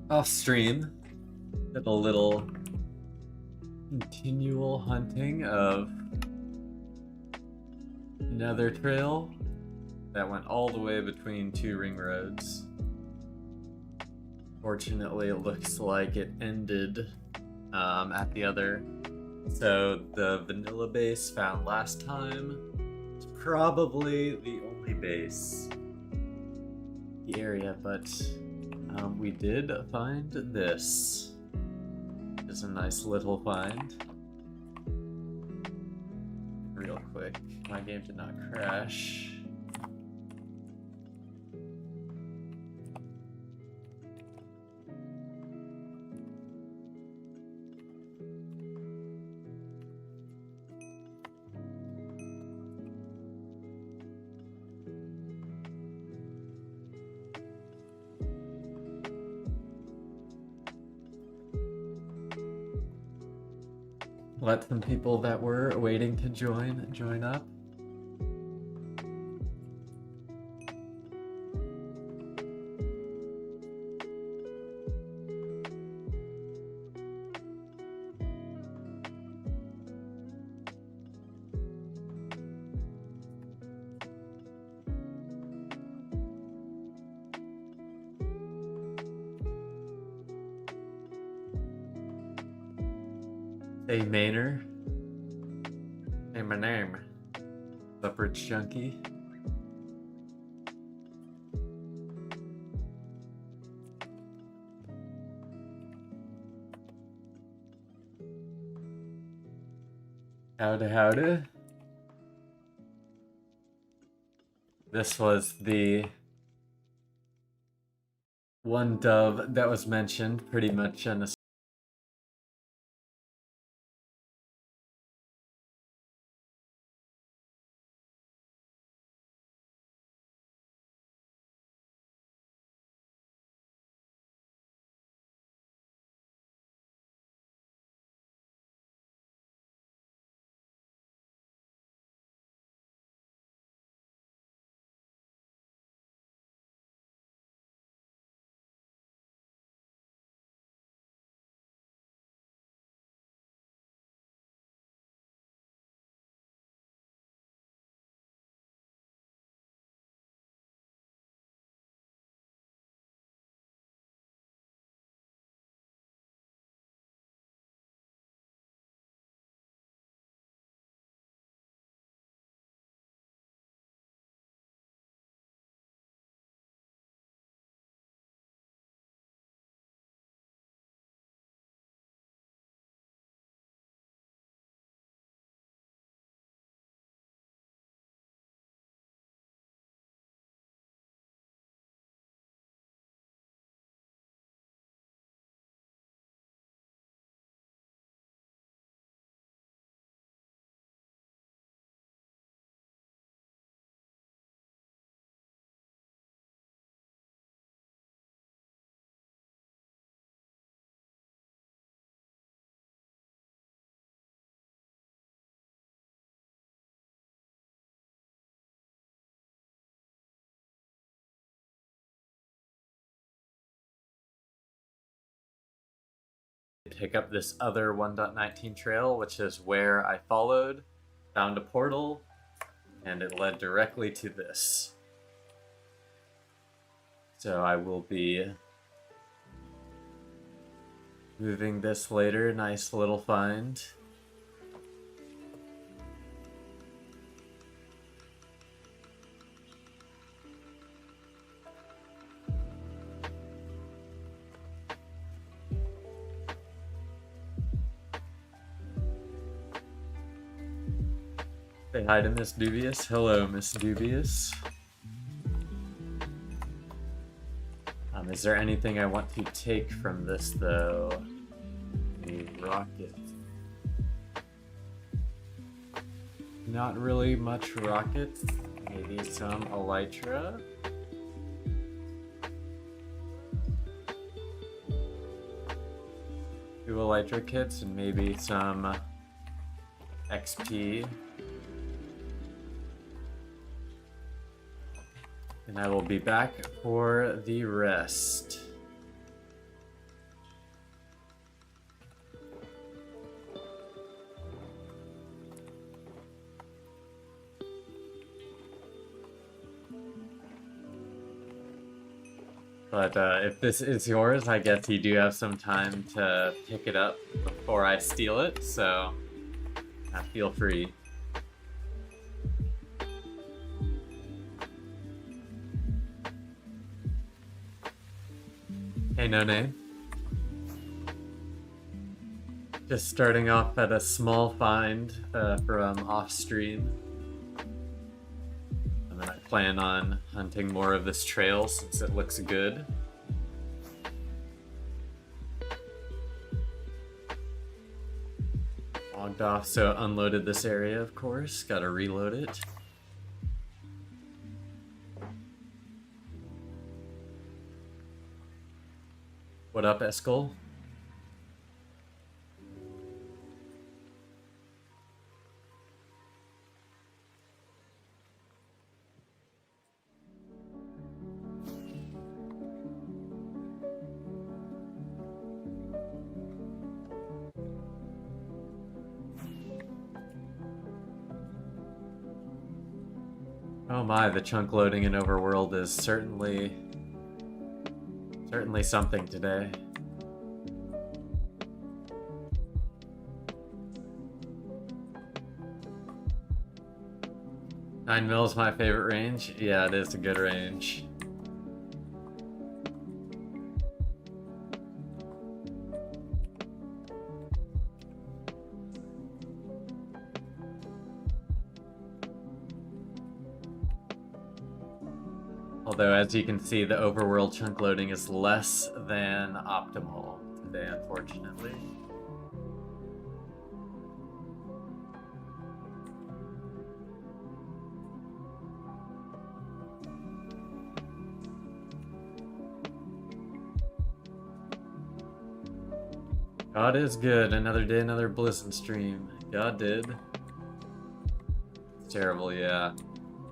Off stream, did a little continual hunting of nether trail that went all the way between two ring roads. Fortunately, it looks like it ended at the other. So the vanilla base found last time is probably the only base in the area, but we did find this. It's a nice little find. Real quick, my game did not crash. Let some people that were waiting to join up. Hey Maynard. Hey, my name. What's up, Rich Junkie? Howdy. This was the one dove that was mentioned pretty much in the pick up this other 1.19 trail, which is where I followed, found a portal, and it led directly to this. So I will be moving this later. Nice little find. Say hi to Miss Dubious. Hello, Miss Dubious. Is there anything I want to take from this, though? A rocket. Not really much rocket. Maybe some elytra. Two elytra kits and maybe some XP. And I will be back for the rest. But if this is yours, I guess you do have some time to pick it up before I steal it, so feel free. Hey, no name. Just starting off at a small find from off stream. And then I plan on hunting more of this trail since it looks good. Logged off, so unloaded this area, of course. Gotta reload it. What up, Eskel? Oh my, the chunk loading in Overworld is certainly something today. Nine mil is my favorite range. Yeah, it is a good range. Although, as you can see, the overworld chunk loading is less than optimal today, unfortunately. God is good. Another day, another Blizzard stream. God did. It's terrible, yeah.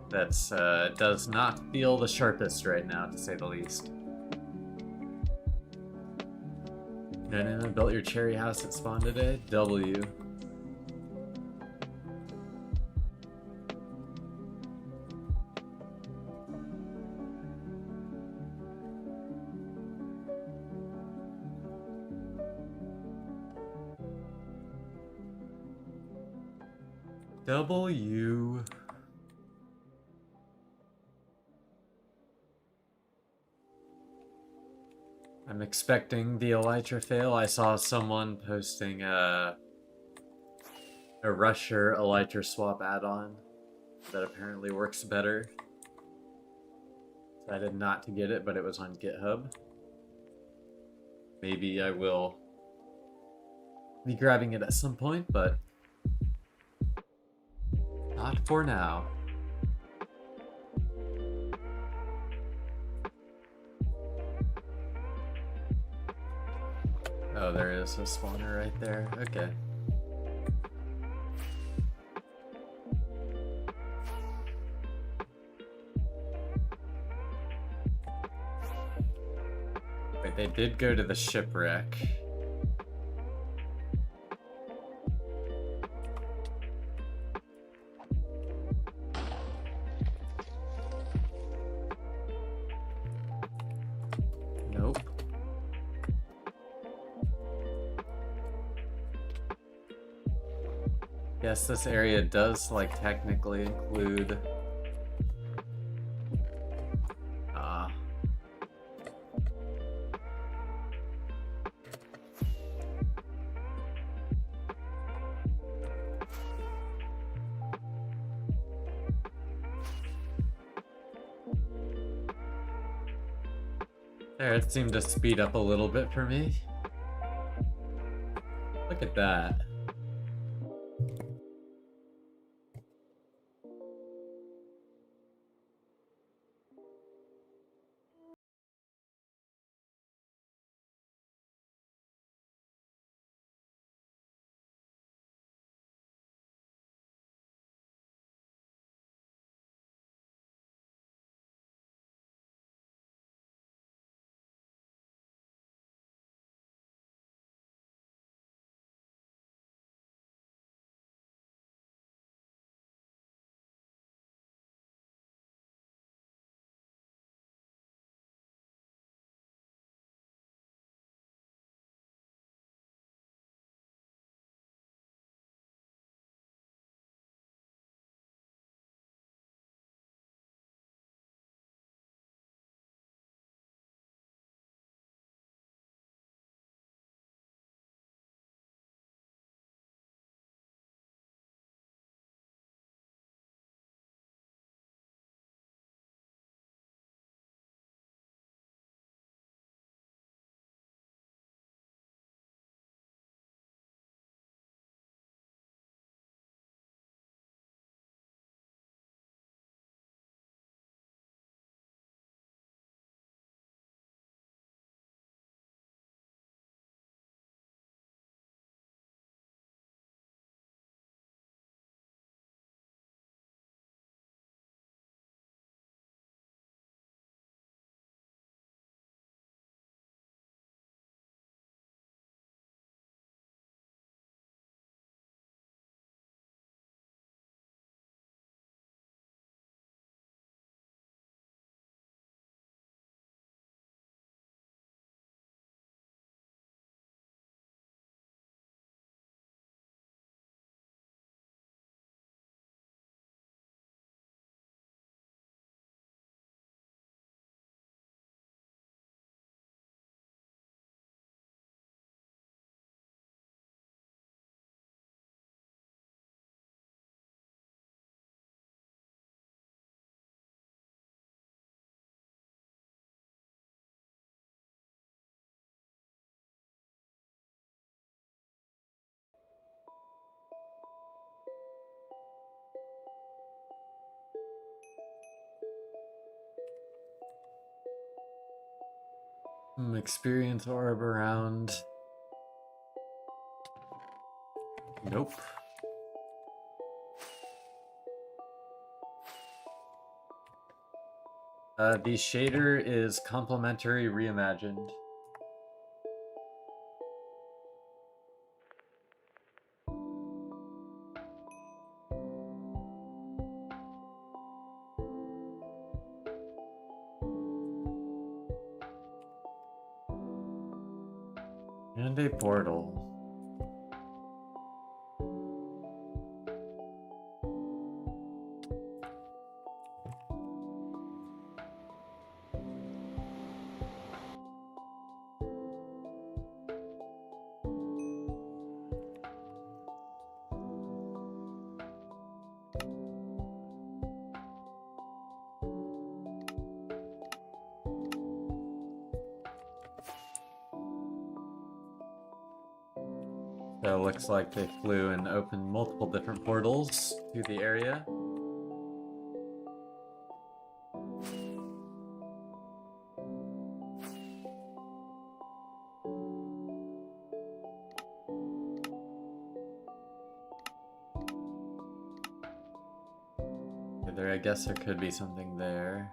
That's, does not feel the sharpest right now, to say the least. No, built your cherry house at spawn today? W. W. I'm expecting the elytra fail. I saw someone posting a rusher elytra swap add-on that apparently works better. Decided not to get it, but it was on GitHub. Maybe I will be grabbing it at some point, but not for now. Oh, there is a spawner right there. Okay. Wait, they did go to the shipwreck. Yes, this area does, like, technically include... Uh, there, it seemed to speed up a little bit for me. Look at that. Experience orb around. Nope. The shader is complementary reimagined. And a portal. So it looks like they flew and opened multiple different portals to the area. I guess there could be something there.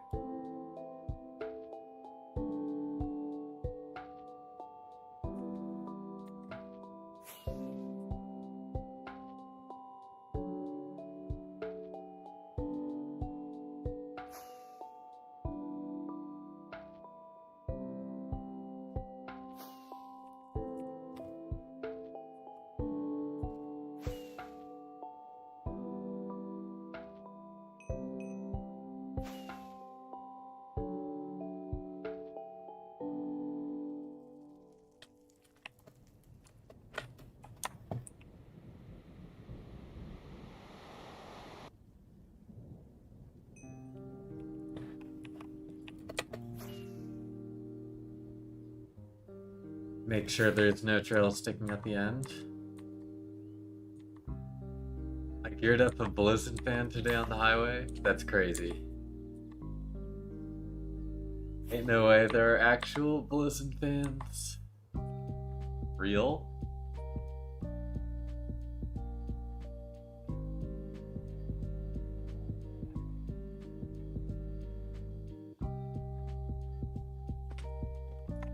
Make sure there's no trail sticking at the end. I geared up a Blizzard fan today on the highway. That's crazy. Ain't no way there are actual Blizzard fans. Real?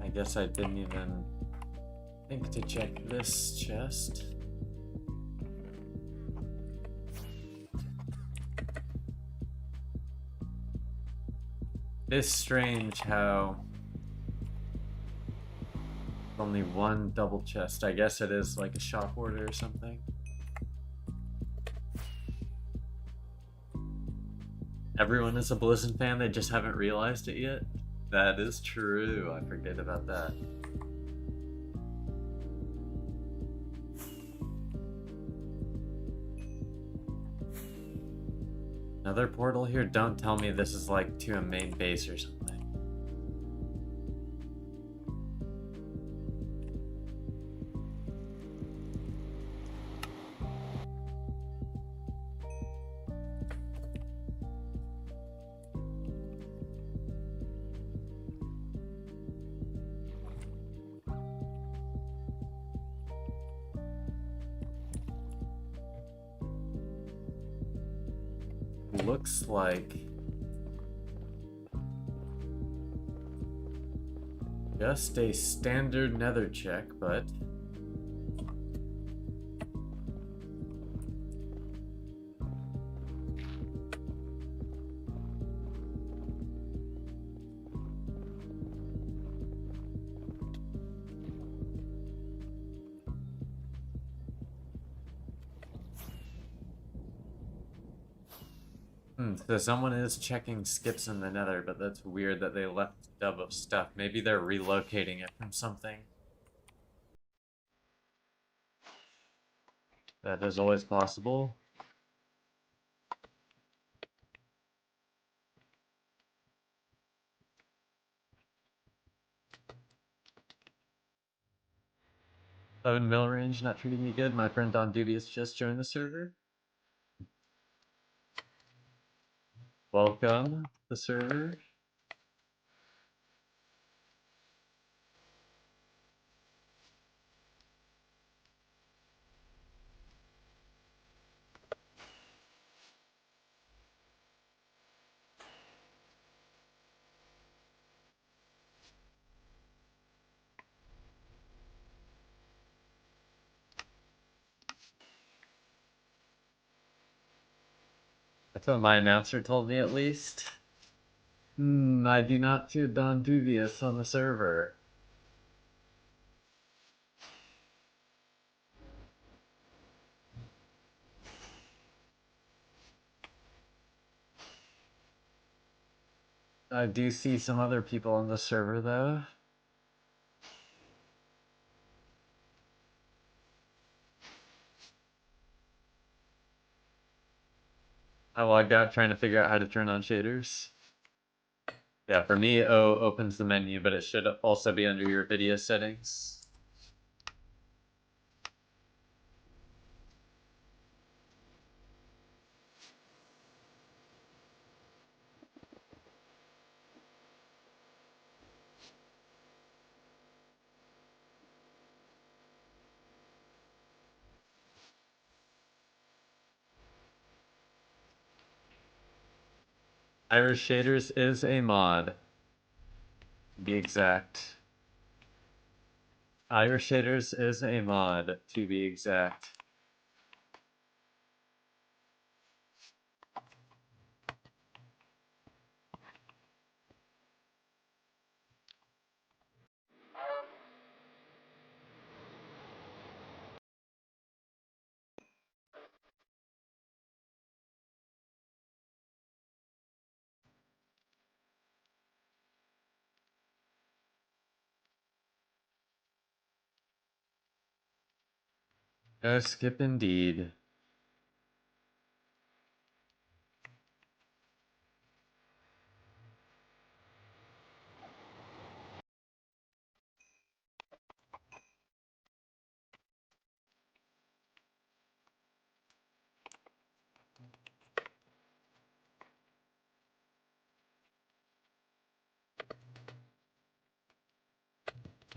I guess I didn't even think to check this chest. It's strange how only one double chest. I guess it is like a shop order or something. Everyone is a Blizzard fan, they just haven't realized it yet. That is true, I forget about that. Another portal here? Don't tell me this is like to a main base or something. Looks like just a standard nether check, but so someone is checking skips in the nether, but that's weird that they left a dub of stuff. Maybe they're relocating it from something. That is always possible. Seven mil range not treating me good. My friend Don Dubious just joined the server. Welcome to the server. That's what my announcer told me at least. I do not see Don Dubious on the server. I do see some other people on the server though. I logged out trying to figure out how to turn on shaders. Yeah, for me, O opens the menu, but it should also be under your video settings. Irish Shaders is a mod, to be exact. Irish Shaders is a mod, to be exact. Go skip indeed.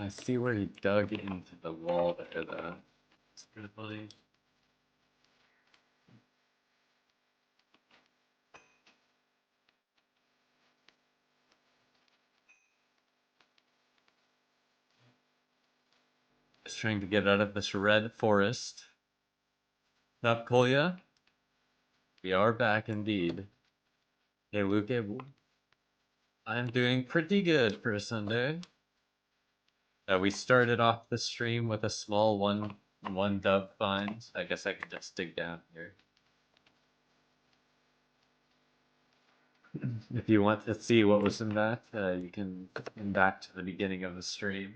I see where he dug into the wall there, though. It's pretty funny. Just trying to get out of this red forest. Up, Kolya? We are back indeed. Hey, Luke, I'm doing pretty good for a Sunday. We started off the stream with a small one dove find. I guess I could just dig down here. If you want to see what was in that, you can come back to the beginning of the stream.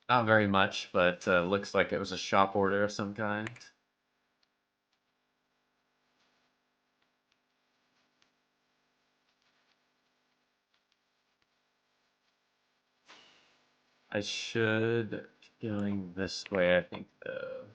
Not very much, but looks like it was a shop order of some kind. I should be going this way, I think, though.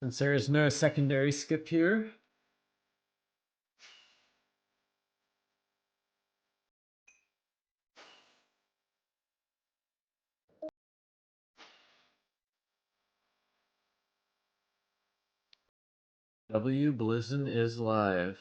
Since there is no secondary skip here. W. Blizzon is live.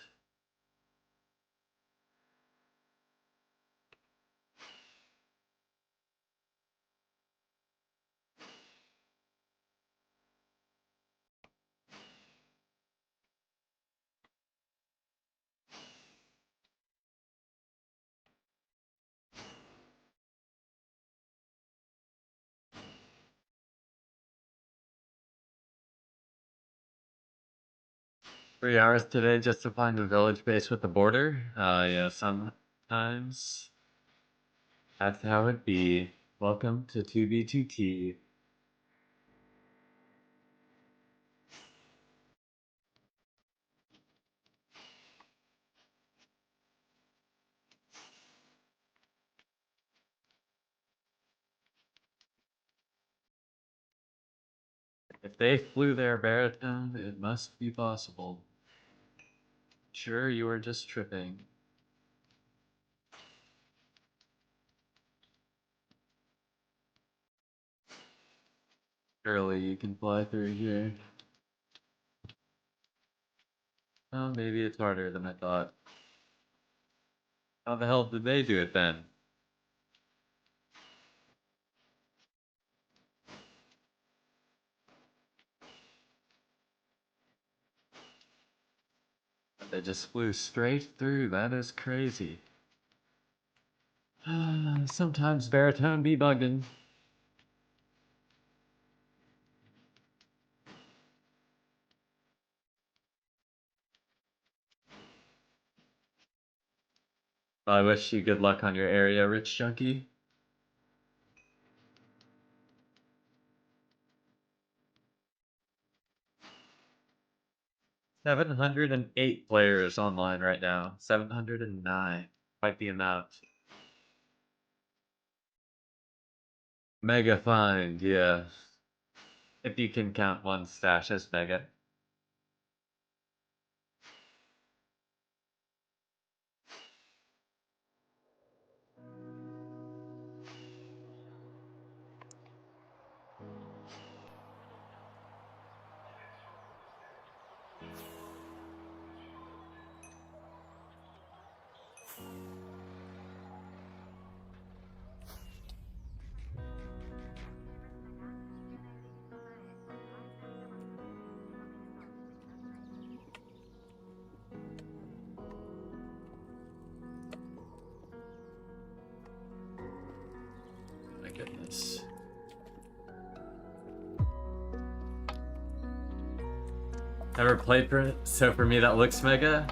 Three hours today just to find a village base with a border. Yeah, sometimes that's how it be. Welcome to 2B2T. If they flew their baritone, it must be possible. Sure, you were just tripping. Surely you can fly through here. Oh, maybe it's harder than I thought. How the hell did they do it then? They just flew straight through. That is crazy. Sometimes baritone be bugging. I wish you good luck on your area, Rich Junkie. 708 players online right now. 709. Quite the amount. Mega find, yeah. If you can count one stash as mega. My goodness. Never played for it, so for me that looks mega.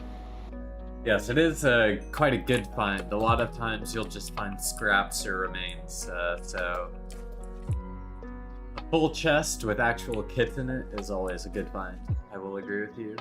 Yes, it is quite a good find. A lot of times you'll just find scraps or remains, so a full chest with actual kits in it is always a good find. I will agree with you.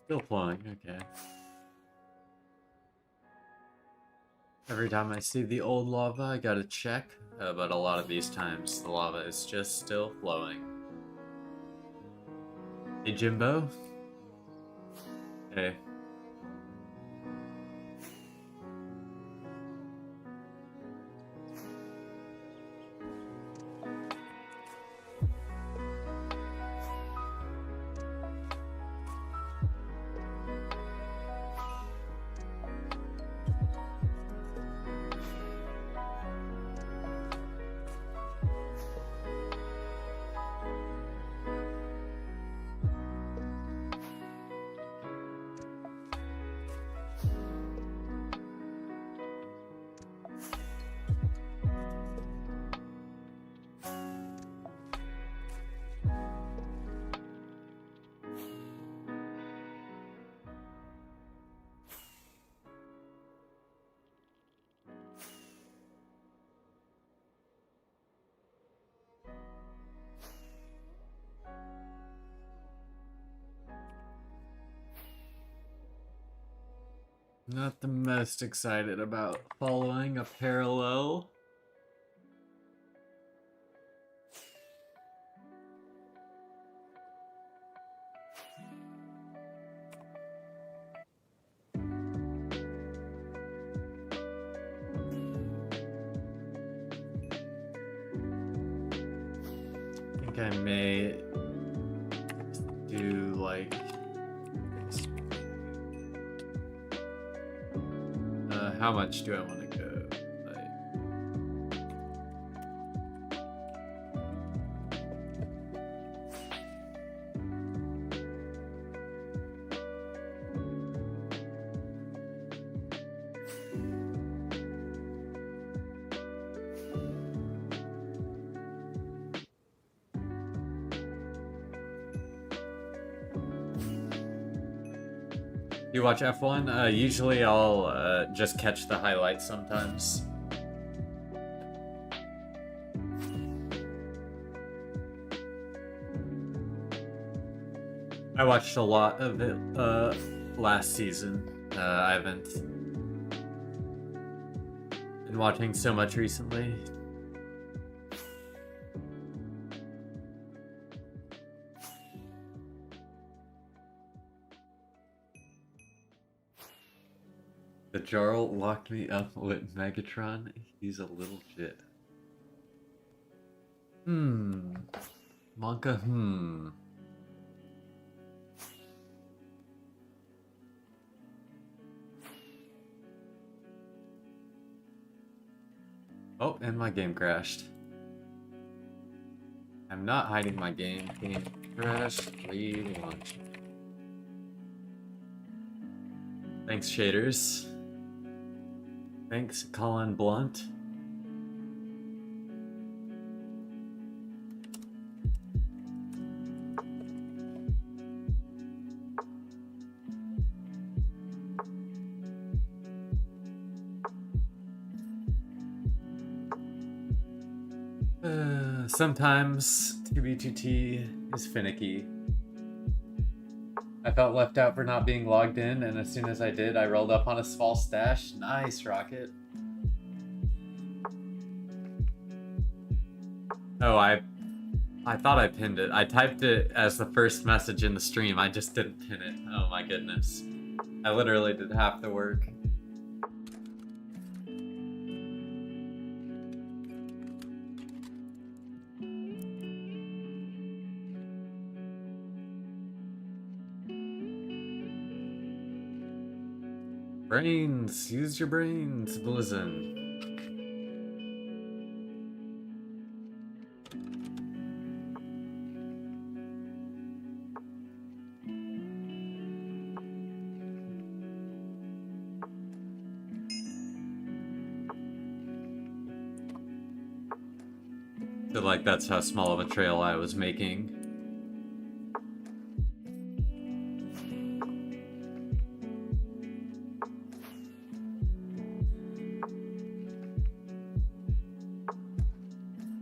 Still flowing, okay. Every time I see the old lava, I gotta check, but a lot of these times the lava is just still flowing. Hey Jimbo? Hey. Not the most excited about following a parallel. I think I may do like this. How much do I want to go? You watch F1? Usually I'll just catch the highlights sometimes. I watched a lot of it last season. I haven't been watching so much recently. The Jarl locked me up with Megatron. He's a little shit. Monka, Oh, and my game crashed. I'm not hiding my game. Game crashed. Relaunch. Thanks, shaders. Thanks, Colin Blunt. Sometimes 2B2T is finicky. I felt left out for not being logged in, and as soon as I did, I rolled up on a small stash. Nice, Rocket. Oh, I thought I pinned it. I typed it as the first message in the stream. I just didn't pin it. Oh my goodness. I literally did half the work. Brains! Use your brains, Blizzin. I feel like that's how small of a trail I was making.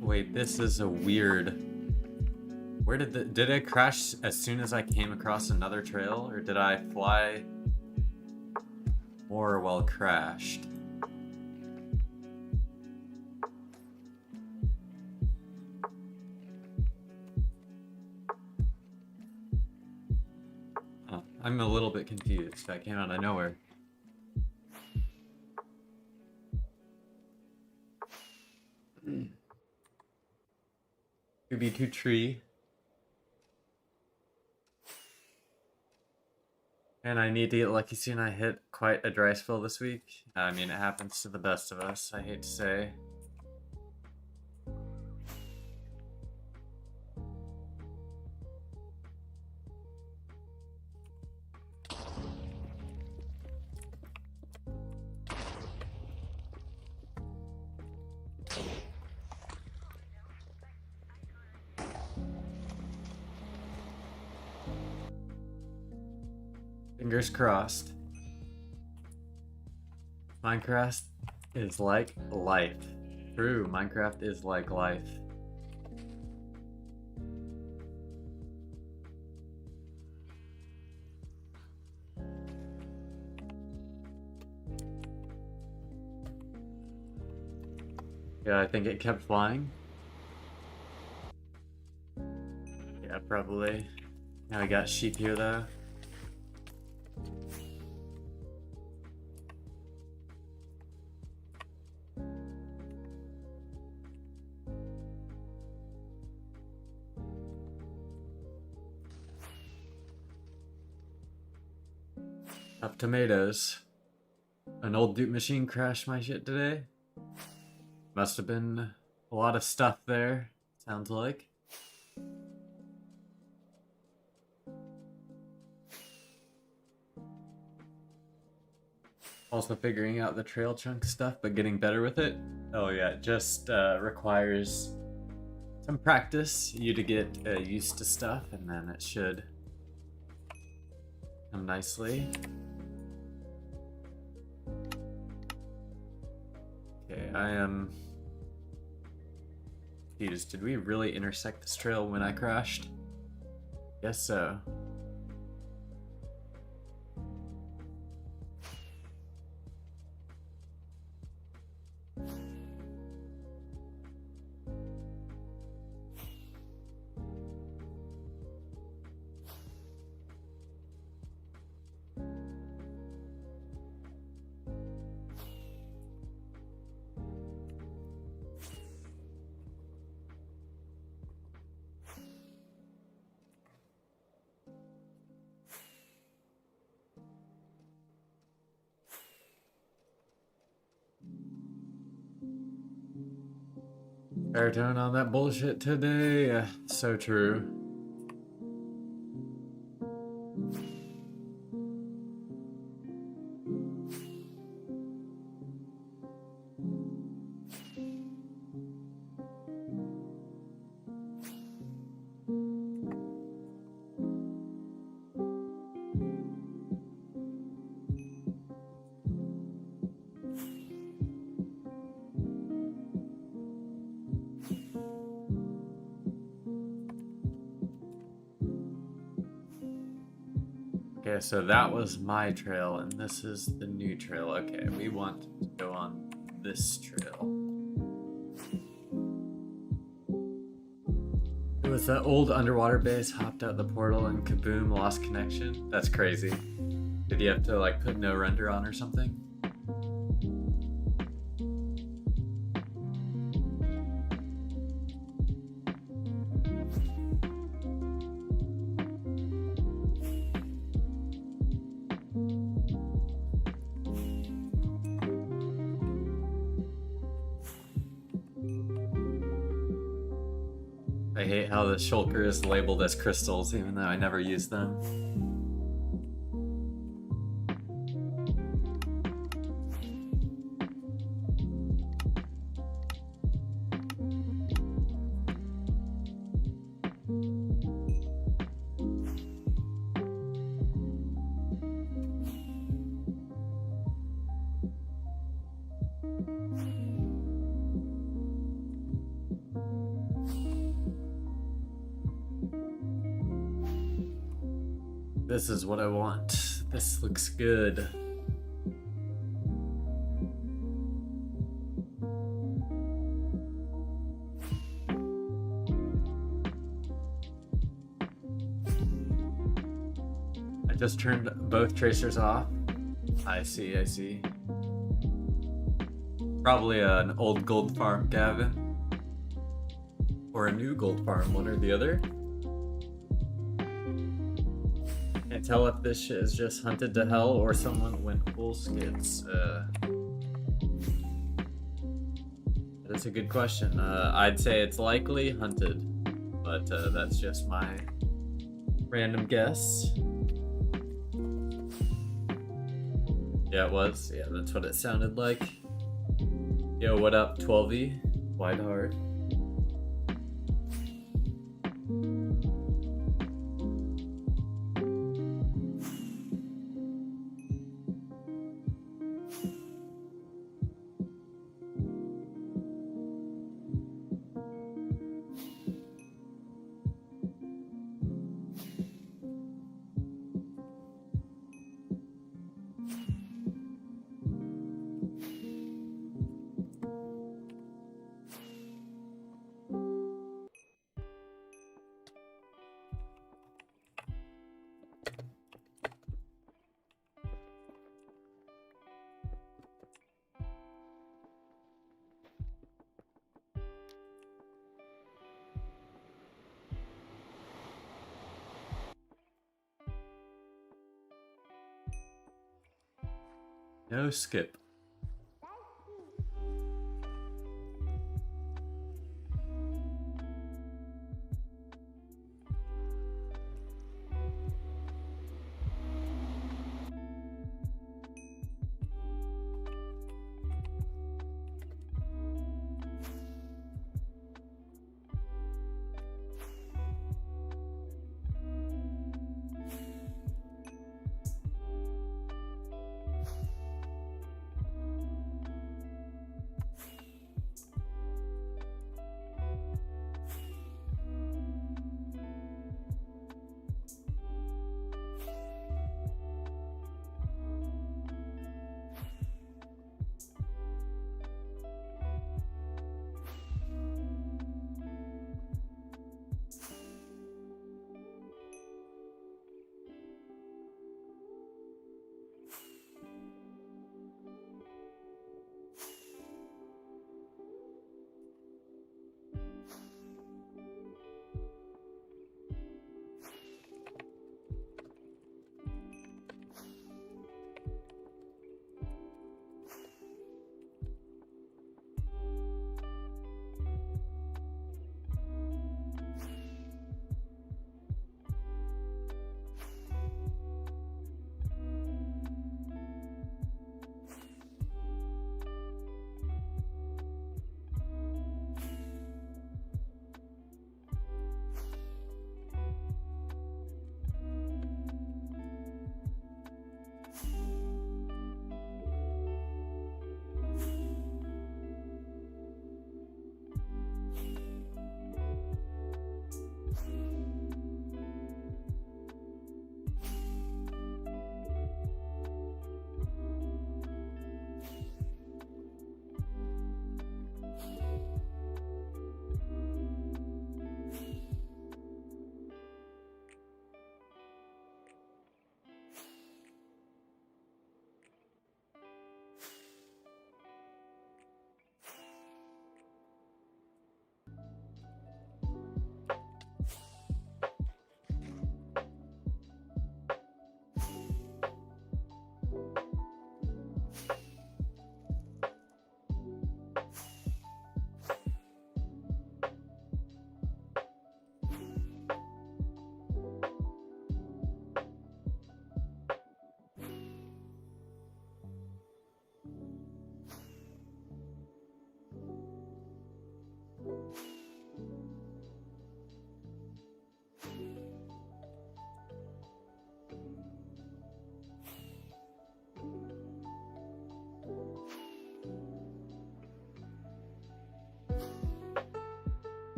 Wait, this is a weird... Where did it crash as soon as I came across another trail, or did I fly more while crashed? Oh, I'm a little bit confused. I came out of nowhere. Could be too tree. And I need to get lucky soon. I hit quite a dry spell this week. I mean, it happens to the best of us, I hate to say. Fingers crossed. Minecraft is like life. True, Minecraft is like life. Yeah, I think it kept flying. Yeah, probably. Now we got sheep here though. Up tomatoes. An old Duke machine crashed my shit today. Must have been a lot of stuff there, sounds like. Also figuring out the trail chunk stuff, but getting better with it. Oh yeah, it just requires some practice, you to get used to stuff, and then it should come nicely. Okay, I am confused. Did we really intersect this trail when I crashed? Guess so. Baritone on that bullshit today. So true. Okay, so that was my trail, and this is the new trail. Okay, we want to go on this trail. It was that old underwater base, hopped out the portal, and kaboom, lost connection. That's crazy. Did you have to, like, put no render on or something? I hate how the shulker is labeled as crystals, even though I never use them. This is what I want. This looks good. I just turned both tracers off. I see, I see. Probably an old gold farm, Gavin. Or a new gold farm, one or the other. Can't tell if this shit is just hunted to hell or someone went full skits. That's a good question. I'd say it's likely hunted, but that's just my random guess. Yeah, it was. Yeah, that's what it sounded like. Yo, what up, 12E? Wide hard. No skip.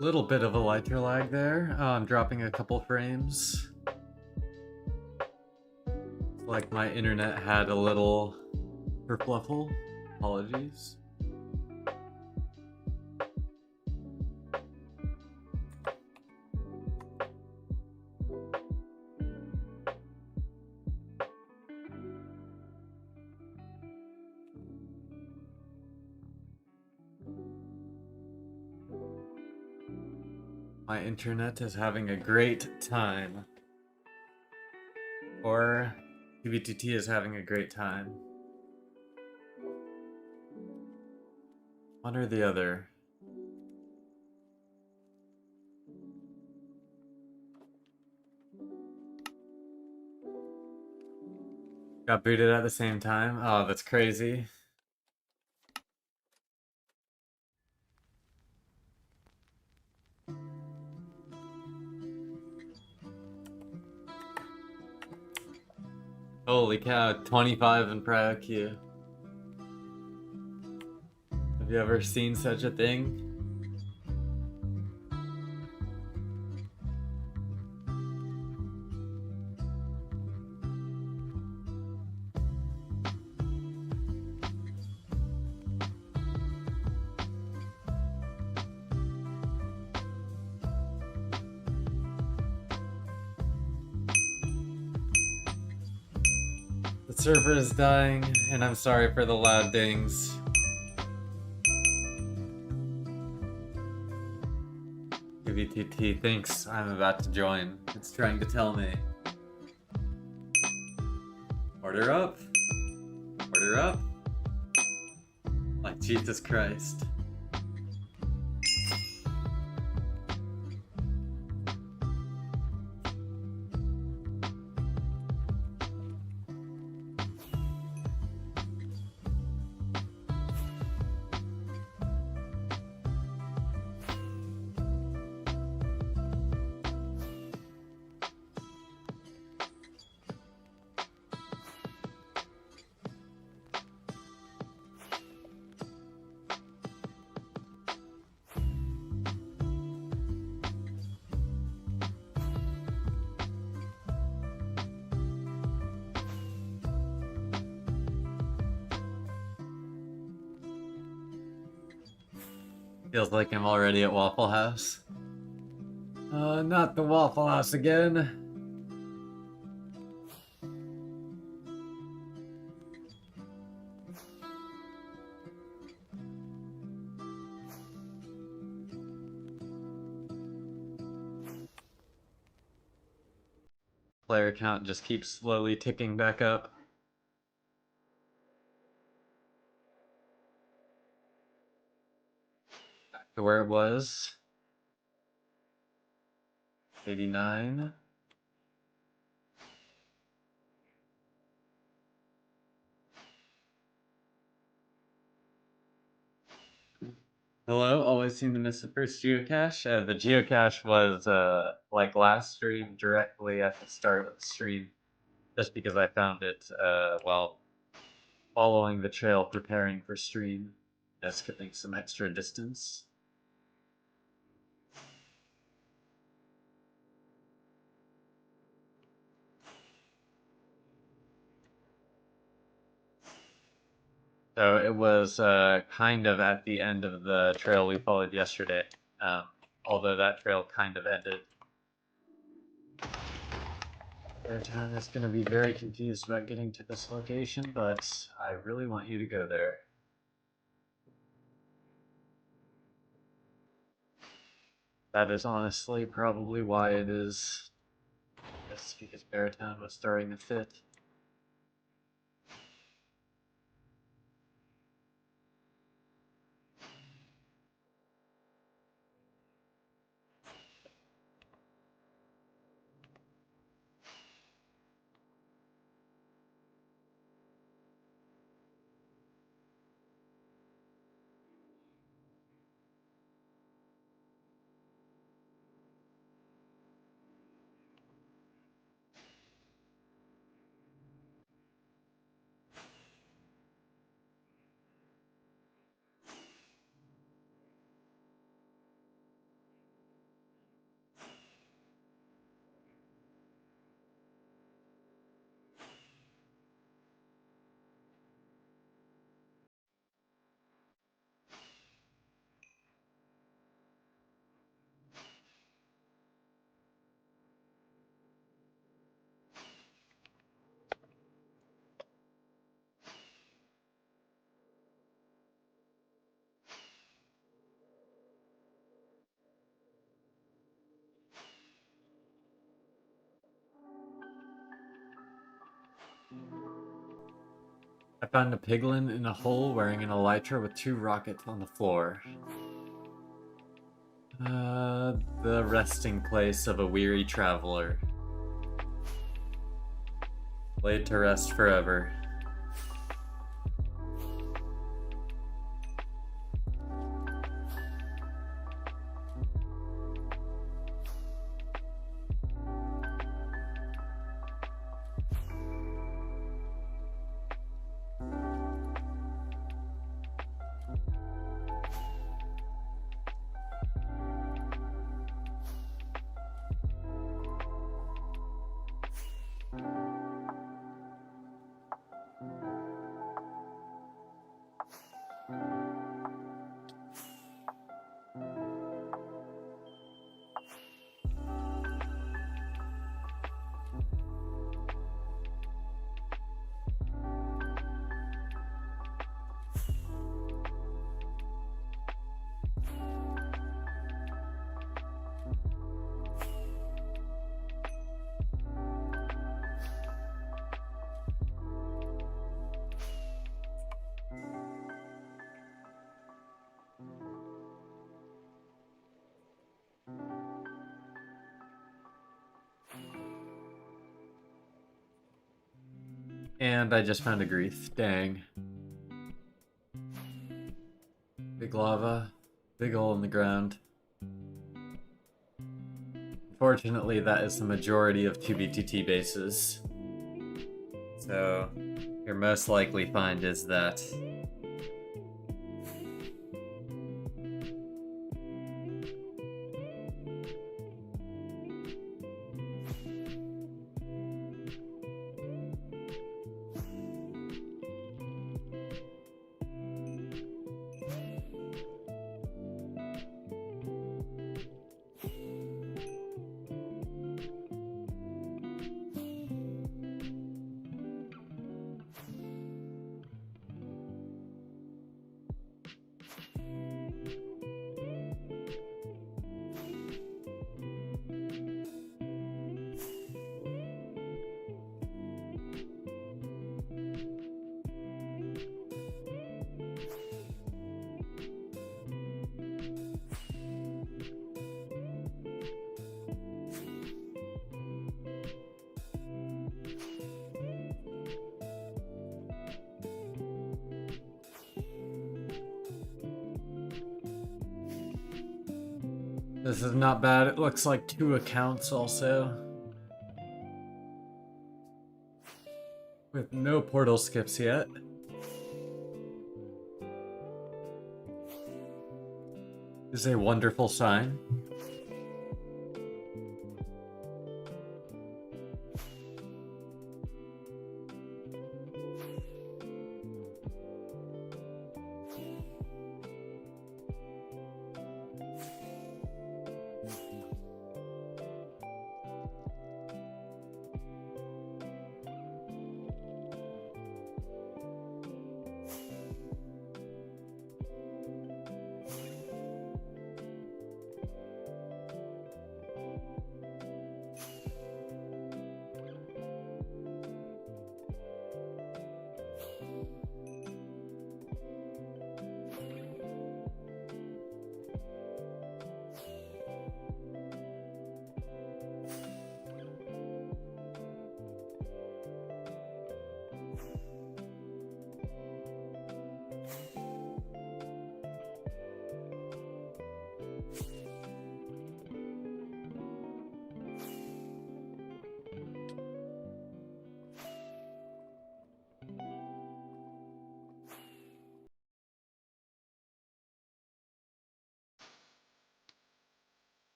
Little bit of a lighter lag there. I'm dropping a couple frames. It's like my internet had a little kerfluffle. Apologies. My internet is having a great time. Or TBTT is having a great time. One or the other. Got booted at the same time? Oh, that's crazy. Holy cow, 25 in Prio Q. Have you ever seen such a thing? The server is dying, and I'm sorry for the loud dings. TBTT thinks I'm about to join. It's trying to tell me. Order up. Order up. Like Jesus Christ. Feels like I'm already at Waffle House. Not the Waffle House again. Player count just keeps slowly ticking back up. Back to where it was. 89. Hello, always seem to miss the first geocache. The geocache was like last stream, directly at the start of the stream, just because I found it while following the trail preparing for stream, just skipping some extra distance. So it was kind of at the end of the trail we followed yesterday, although that trail kind of ended. Airtown is going to be very confused about getting to this location, but I really want you to go there. That is honestly probably why it is. Yes, because Beartown was starting to fit. I found a piglin in a hole wearing an elytra with 2 rockets on the floor. The resting place of a weary traveler. Laid to rest forever. And I just found a Greeth. Dang. Big lava. Big hole in the ground. Unfortunately, that is the majority of 2BTT bases. So, your most likely find is that. This is not bad. It looks like 2 accounts also. With no portal skips yet. Is a wonderful sign.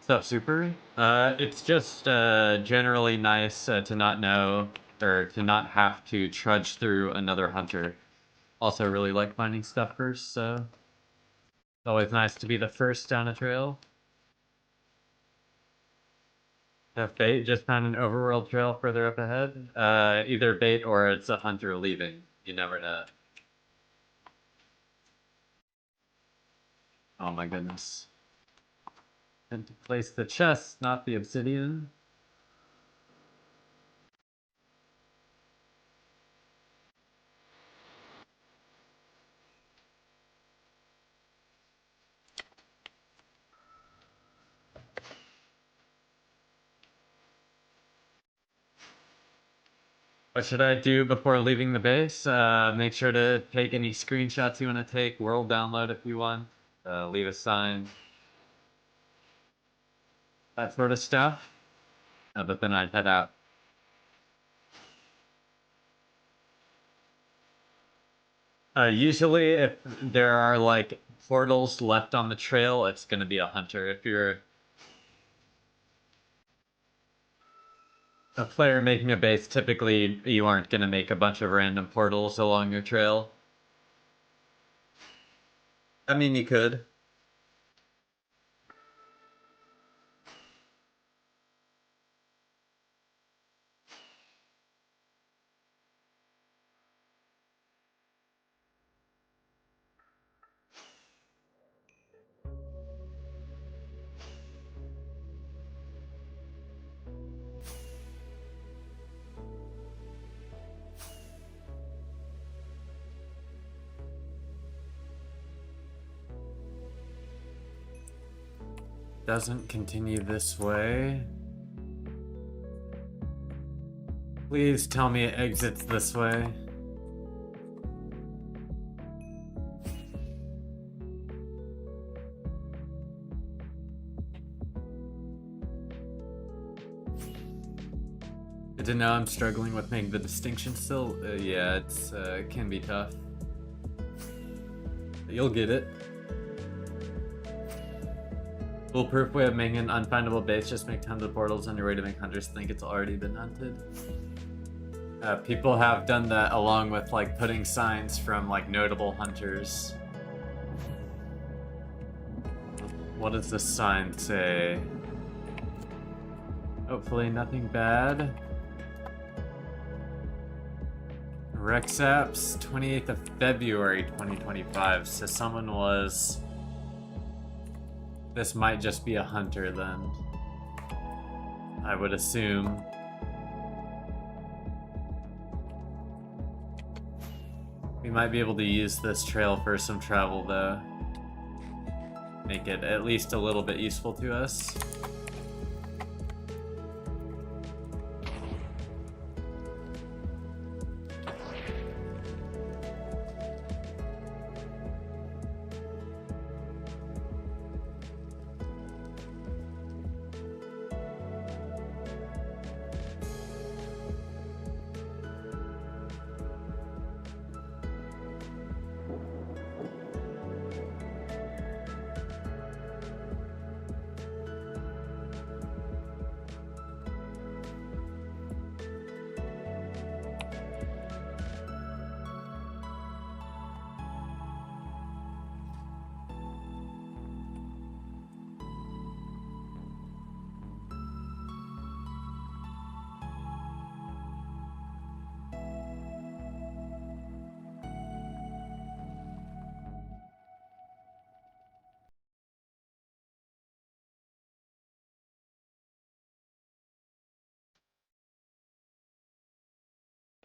What's up, Super? It's just generally nice to not know, or to not have to trudge through another hunter. Also really like finding stuff first, so it's always nice to be the first down a trail. Have bait just found an overworld trail further up ahead. Either bait or it's a hunter leaving. You never know. Oh my goodness. And to place the chest, not the obsidian. What should I do before leaving the base? Make sure to take any screenshots you want to take, world download if you want, leave a sign, that sort of stuff. But then I'd head out. Usually, if there are like portals left on the trail, it's gonna be a hunter. If you're a player making a base, typically you aren't gonna make a bunch of random portals along your trail. I mean, you could. Doesn't continue this way. Please tell me it exits this way. Good to know I'm struggling with making the distinction still. Yeah, it's it can be tough. But you'll get it. Foolproof way of making an unfindable base, just make tons of portals on your way to make hunters think it's already been hunted. People have done that along with like putting signs from like notable hunters. What does this sign say? Hopefully nothing bad. Rexaps, 28th of February 2025. So someone was... This might just be a hunter then. I would assume. We might be able to use this trail for some travel though. Make it at least a little bit useful to us.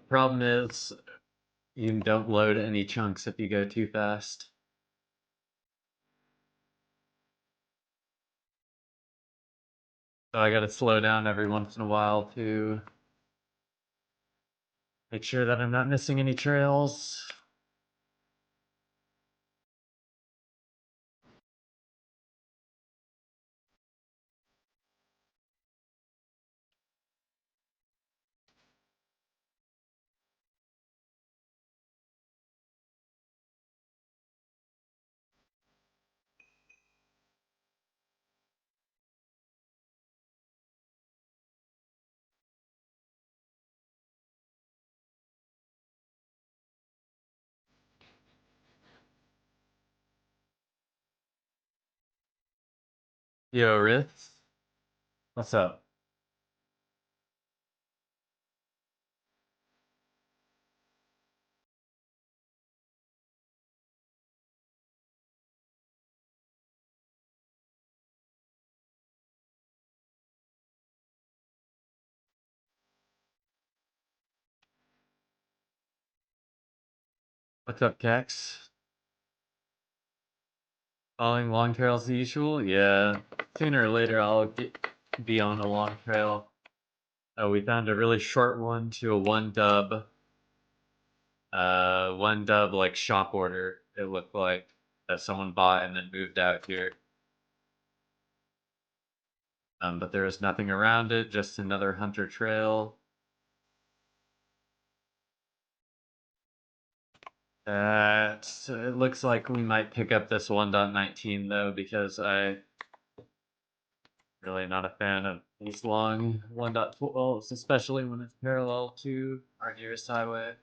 Problem is, you don't load any chunks if you go too fast. So I gotta slow down every once in a while to make sure that I'm not missing any trails. Yo, Riths, what's up? What's up, Kex? Following long trails as usual? Yeah. Sooner or later I'll be on a long trail. Oh, we found a really short one to a one dub. One dub like shop order, it looked like, that someone bought and then moved out here. But there is nothing around it, just another hunter trail. So it looks like we might pick up this 1.19 though, because I really not a fan of these long 1.12s, especially when it's parallel to our nearest highway.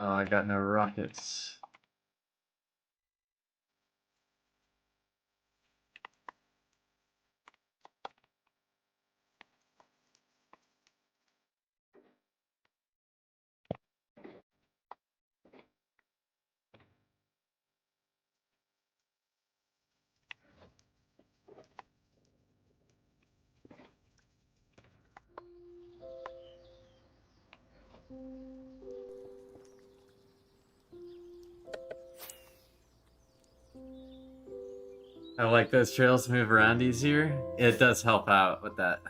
Oh, I got no rockets. I like those trails move around easier. It does help out with that.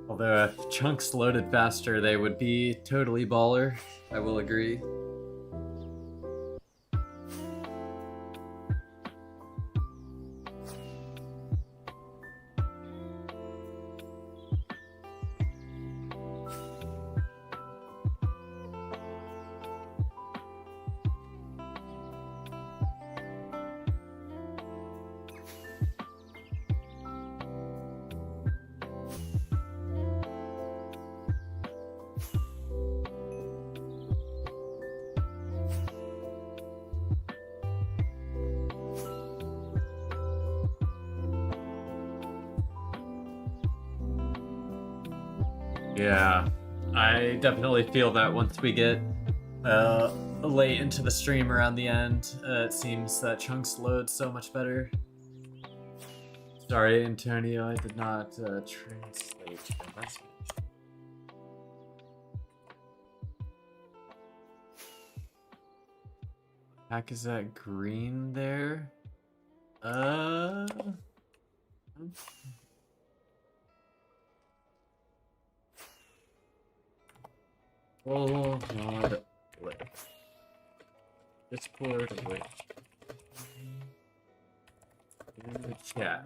Although if chunks loaded faster, they would be totally baller. I will agree. Yeah, I definitely feel that once we get late into the stream around the end, it seems that chunks load so much better. Sorry, Antonio, I did not translate the message. Heck is that green there? Oh god. Wait. Discord, wait. In the chat.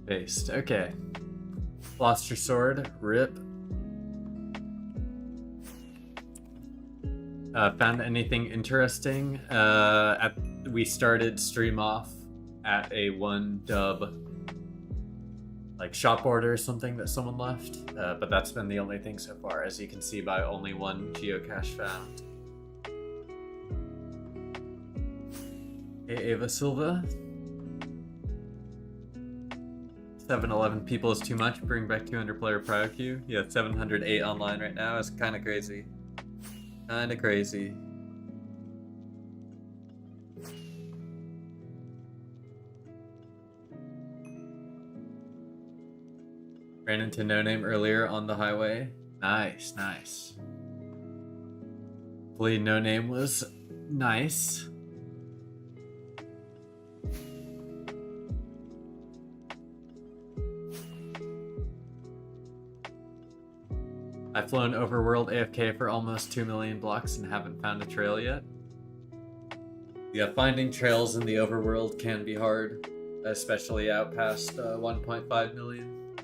Based. Okay. Lost your sword. Rip. Found anything interesting? We started stream off at a one dub, like shop order or something that someone left. But that's been the only thing so far, as you can see by only one geocache found. Hey, Ava Silva. 711 people is too much. Bring back 200 player prior queue. Yeah, 708 online right now is kind of crazy. Kinda crazy. Ran into No Name earlier on the highway. Nice, nice. Hopefully No Name was nice. I've flown overworld AFK for almost 2 million blocks and haven't found a trail yet. Yeah, finding trails in the overworld can be hard, especially out past 1.5 million.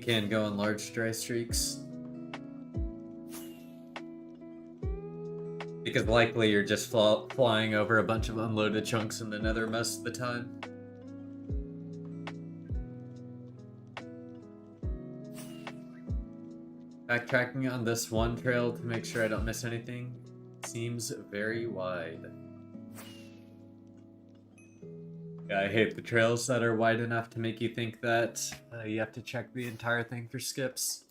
can go in large dry streaks. Because likely you're just flying over a bunch of unloaded chunks in the nether most of the time. Backtracking on this one trail to make sure I don't miss anything seems very wide. Yeah, I hate the trails that are wide enough to make you think that you have to check the entire thing for skips.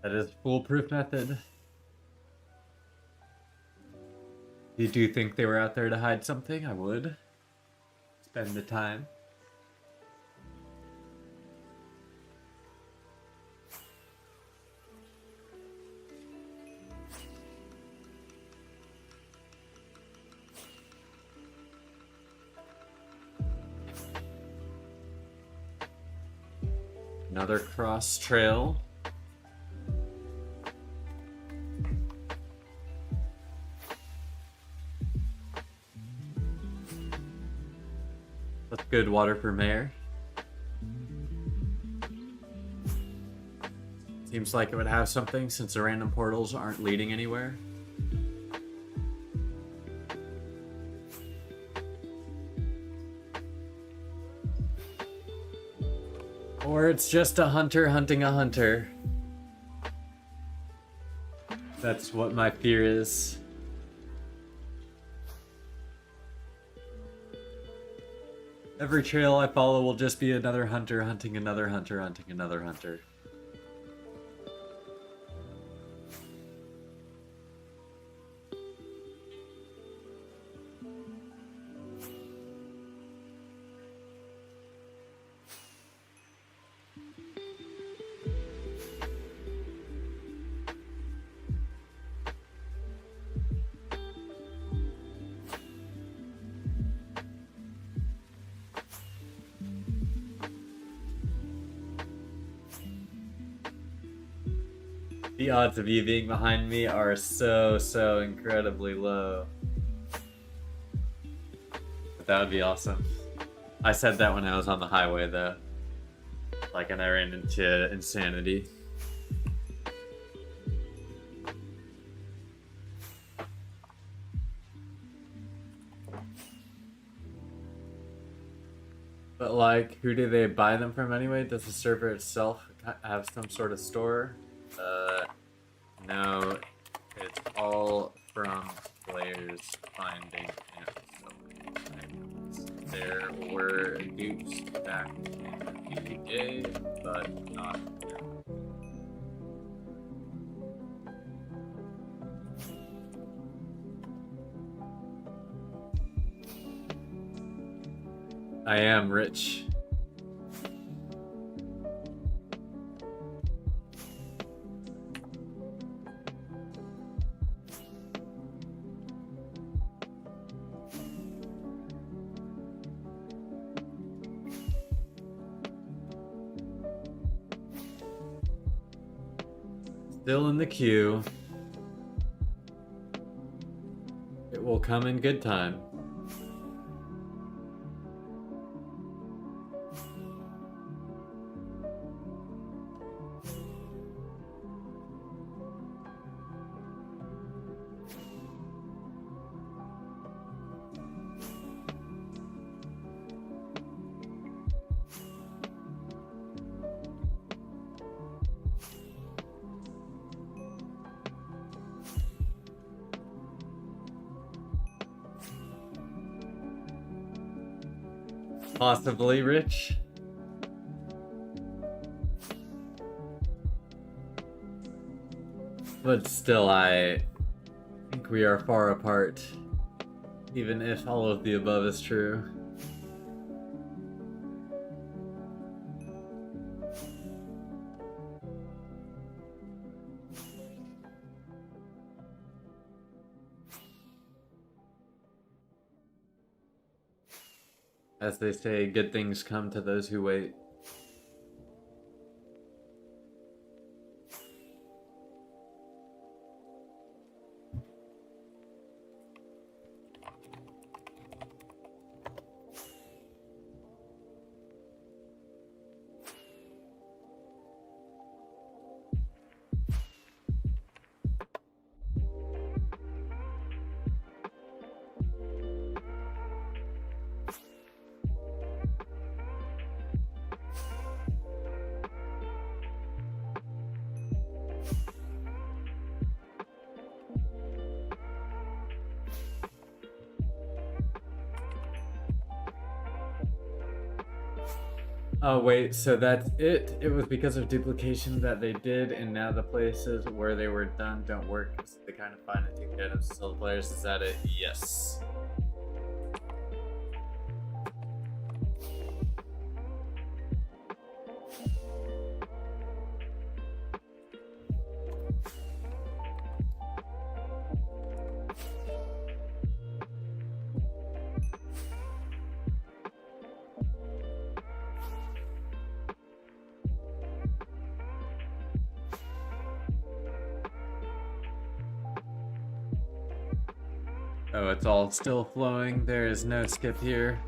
That is a foolproof method. You do think they were out there to hide something? I would. Spend the time. Another cross trail. That's good water for mayor. Seems like it would have something since the random portals aren't leading anywhere. Or it's just a hunter hunting a hunter. That's what my fear is. Every trail I follow will just be another hunter hunting another hunter hunting another hunter. The odds of you being behind me are so incredibly low. But that would be awesome. I said that when I was on the highway though. Like, and I ran into insanity. But like, who do they buy them from anyway? Does the server itself have some sort of store? No, it's all from players finding items. There were dupes back in PPA, but not now. I am rich. Still in the queue. It will come in good time. Possibly rich. But still, I think we are far apart, even if all of the above is true. As they say, good things come to those who wait. Oh wait, so that's it? It was because of duplication that they did, and now the places where they were done don't work, so they kind of find and take the items to sell the players. Is that it? Yes. Oh, it's all still flowing. There is no skip here.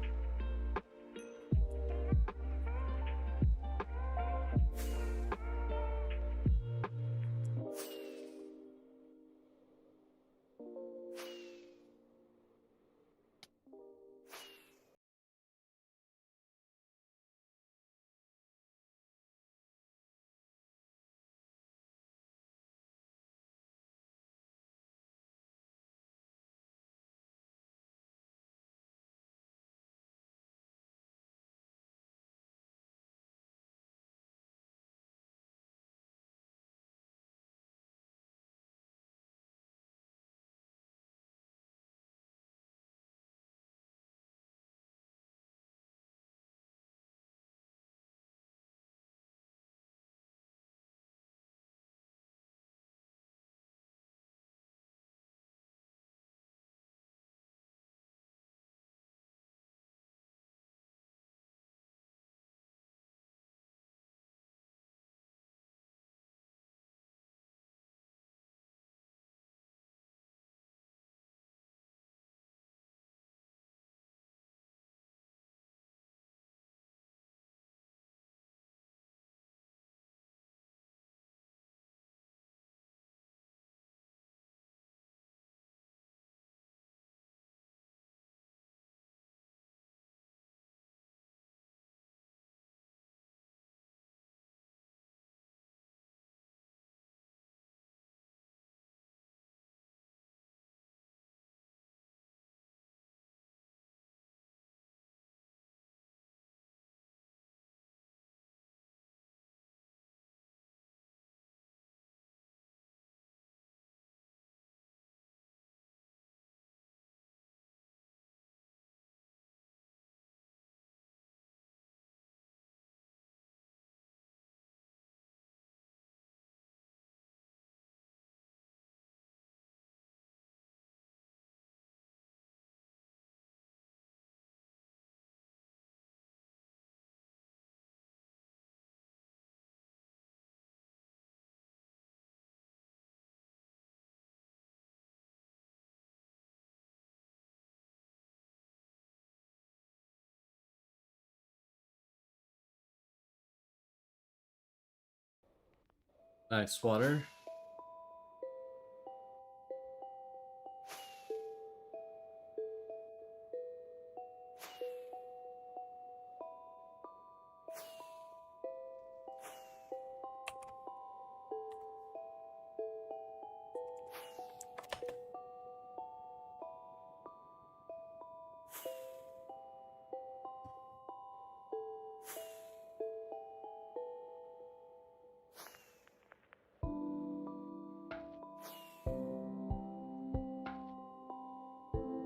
Nice water.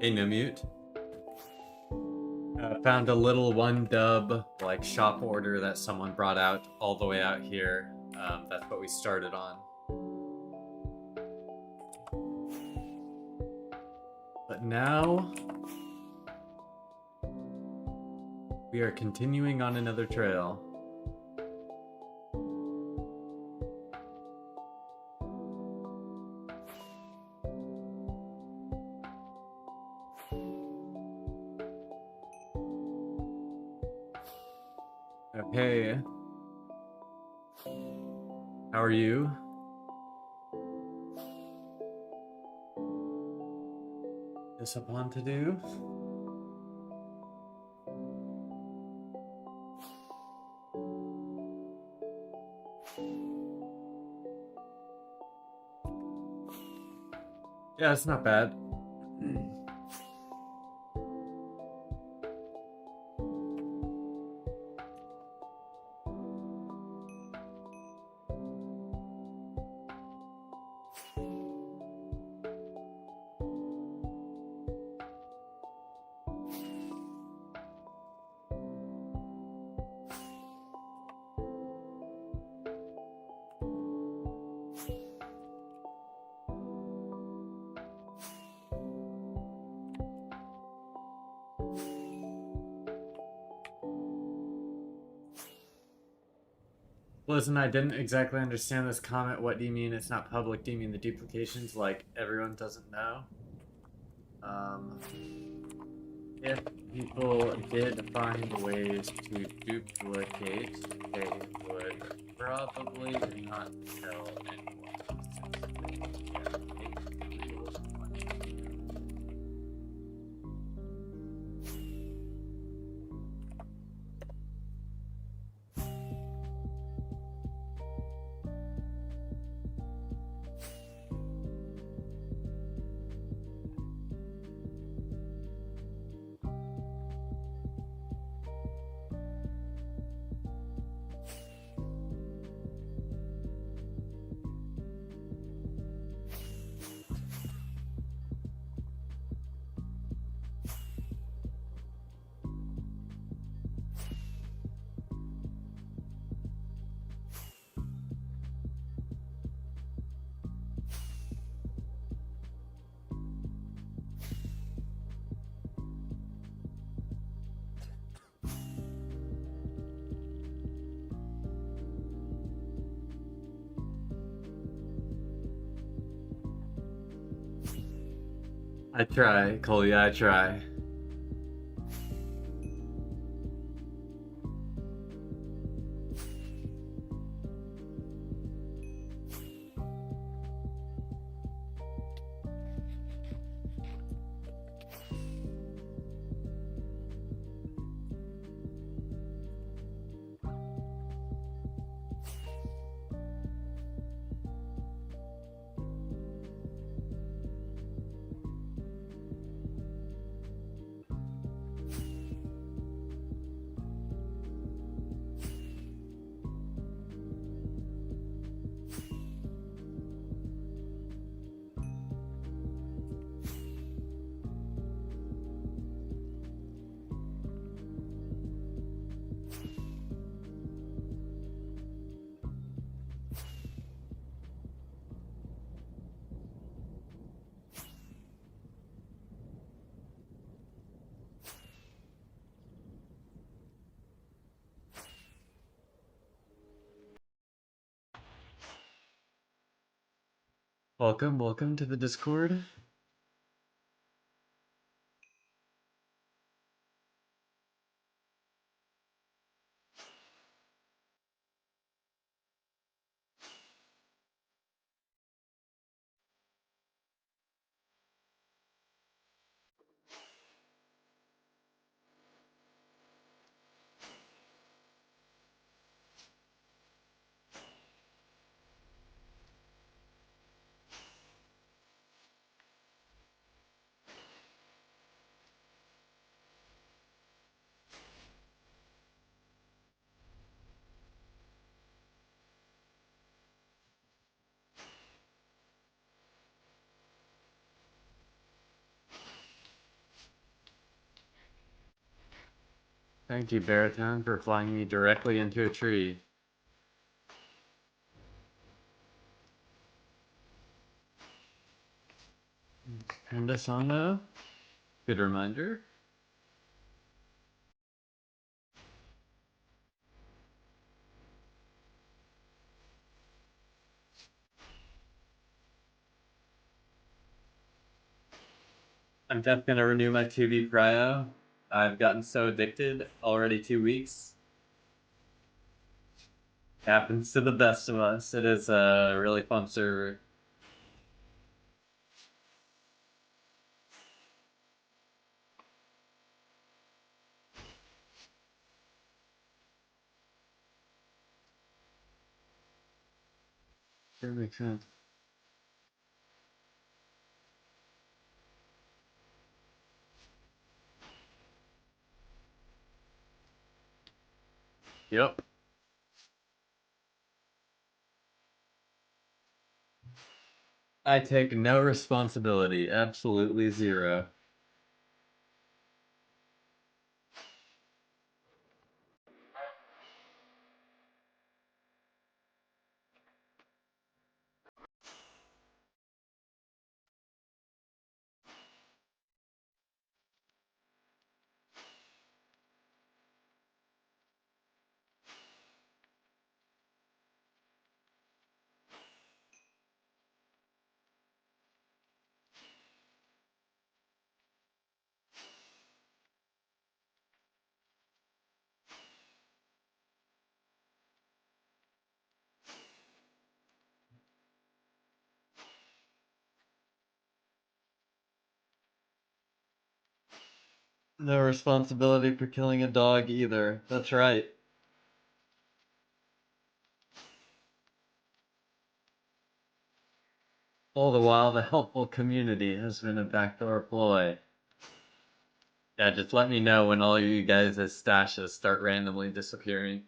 Hey, no mute. Found a little one dub like shop order that someone brought out all the way out here. That's what we started on. But now we are continuing on another trail. Okay. How are you? This upon to do? Yeah, it's not bad. Listen, I didn't exactly understand this comment. What do you mean it's not public? Do you mean the duplications like everyone doesn't know? If people did find ways to duplicate, they would probably not tell anyone. I try, Coley, I try. Welcome to the Discord. Thank you, Baritone, for flying me directly into a tree. Turn this on though. Good reminder. I'm definitely gonna renew my 2B cryo. I've gotten so addicted already 2 weeks. Happens to the best of us. It is a really fun server. That makes sense. Yep. I take no responsibility. Absolutely zero. No responsibility for killing a dog either. That's right. All the while, the helpful community has been a backdoor ploy. Yeah, just let me know when all you guys' stashes start randomly disappearing.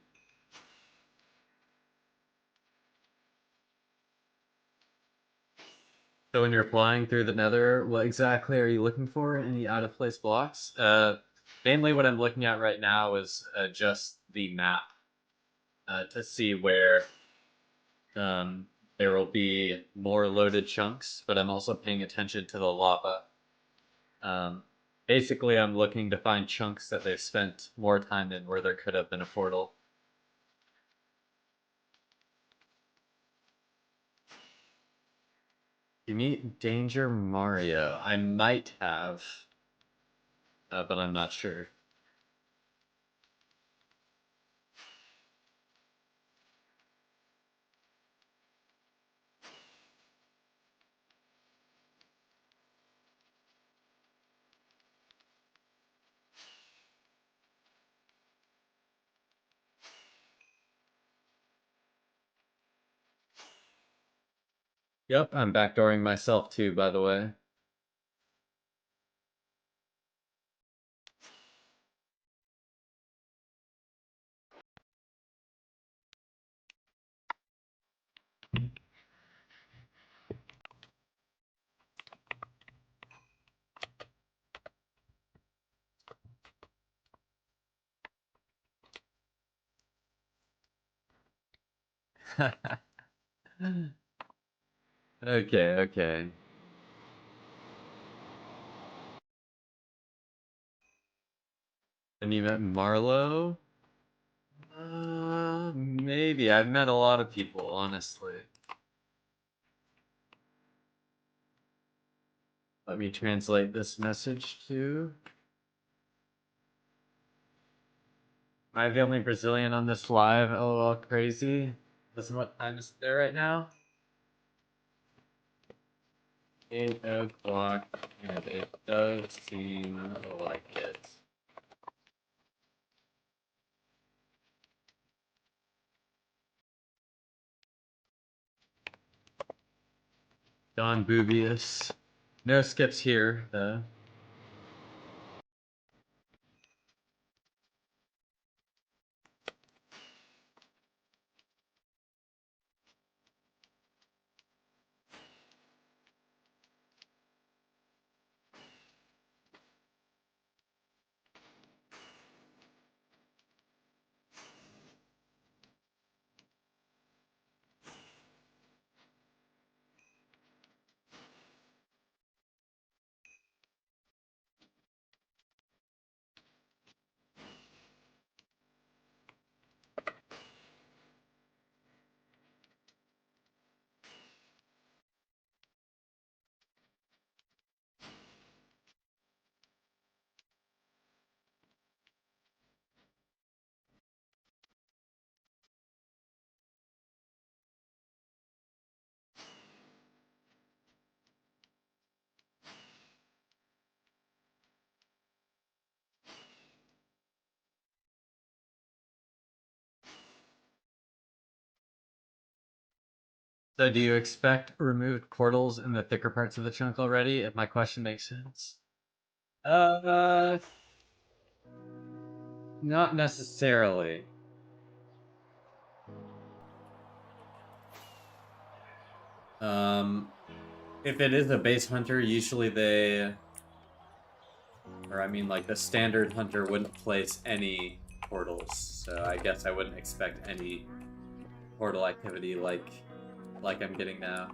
So when you're flying through the nether, what exactly are you looking for? Any out-of-place blocks? Mainly what I'm looking at right now is just the map to see where um, there will be more loaded chunks, but I'm also paying attention to the lava. Um, Basically, I'm looking to find chunks that they've spent more time in where there could have been a portal. You meet Danger Mario. I might have, but I'm not sure. Yep, I'm backdooring myself too, by the way. Okay, okay. And you met Marlowe? Maybe. I've met a lot of people, honestly. Let me translate this message to... Am I the only Brazilian on this live? LOL, crazy. Listen, what time is there right now? 8 o'clock, and it does seem like it. Don Boobius. No skips here, though. So do you expect removed portals in the thicker parts of the chunk already, if my question makes sense? Uh, Not necessarily. Um, if it is a base hunter, usually or I mean, like the standard hunter wouldn't place any portals, so I guess I wouldn't expect any portal activity like I'm getting now.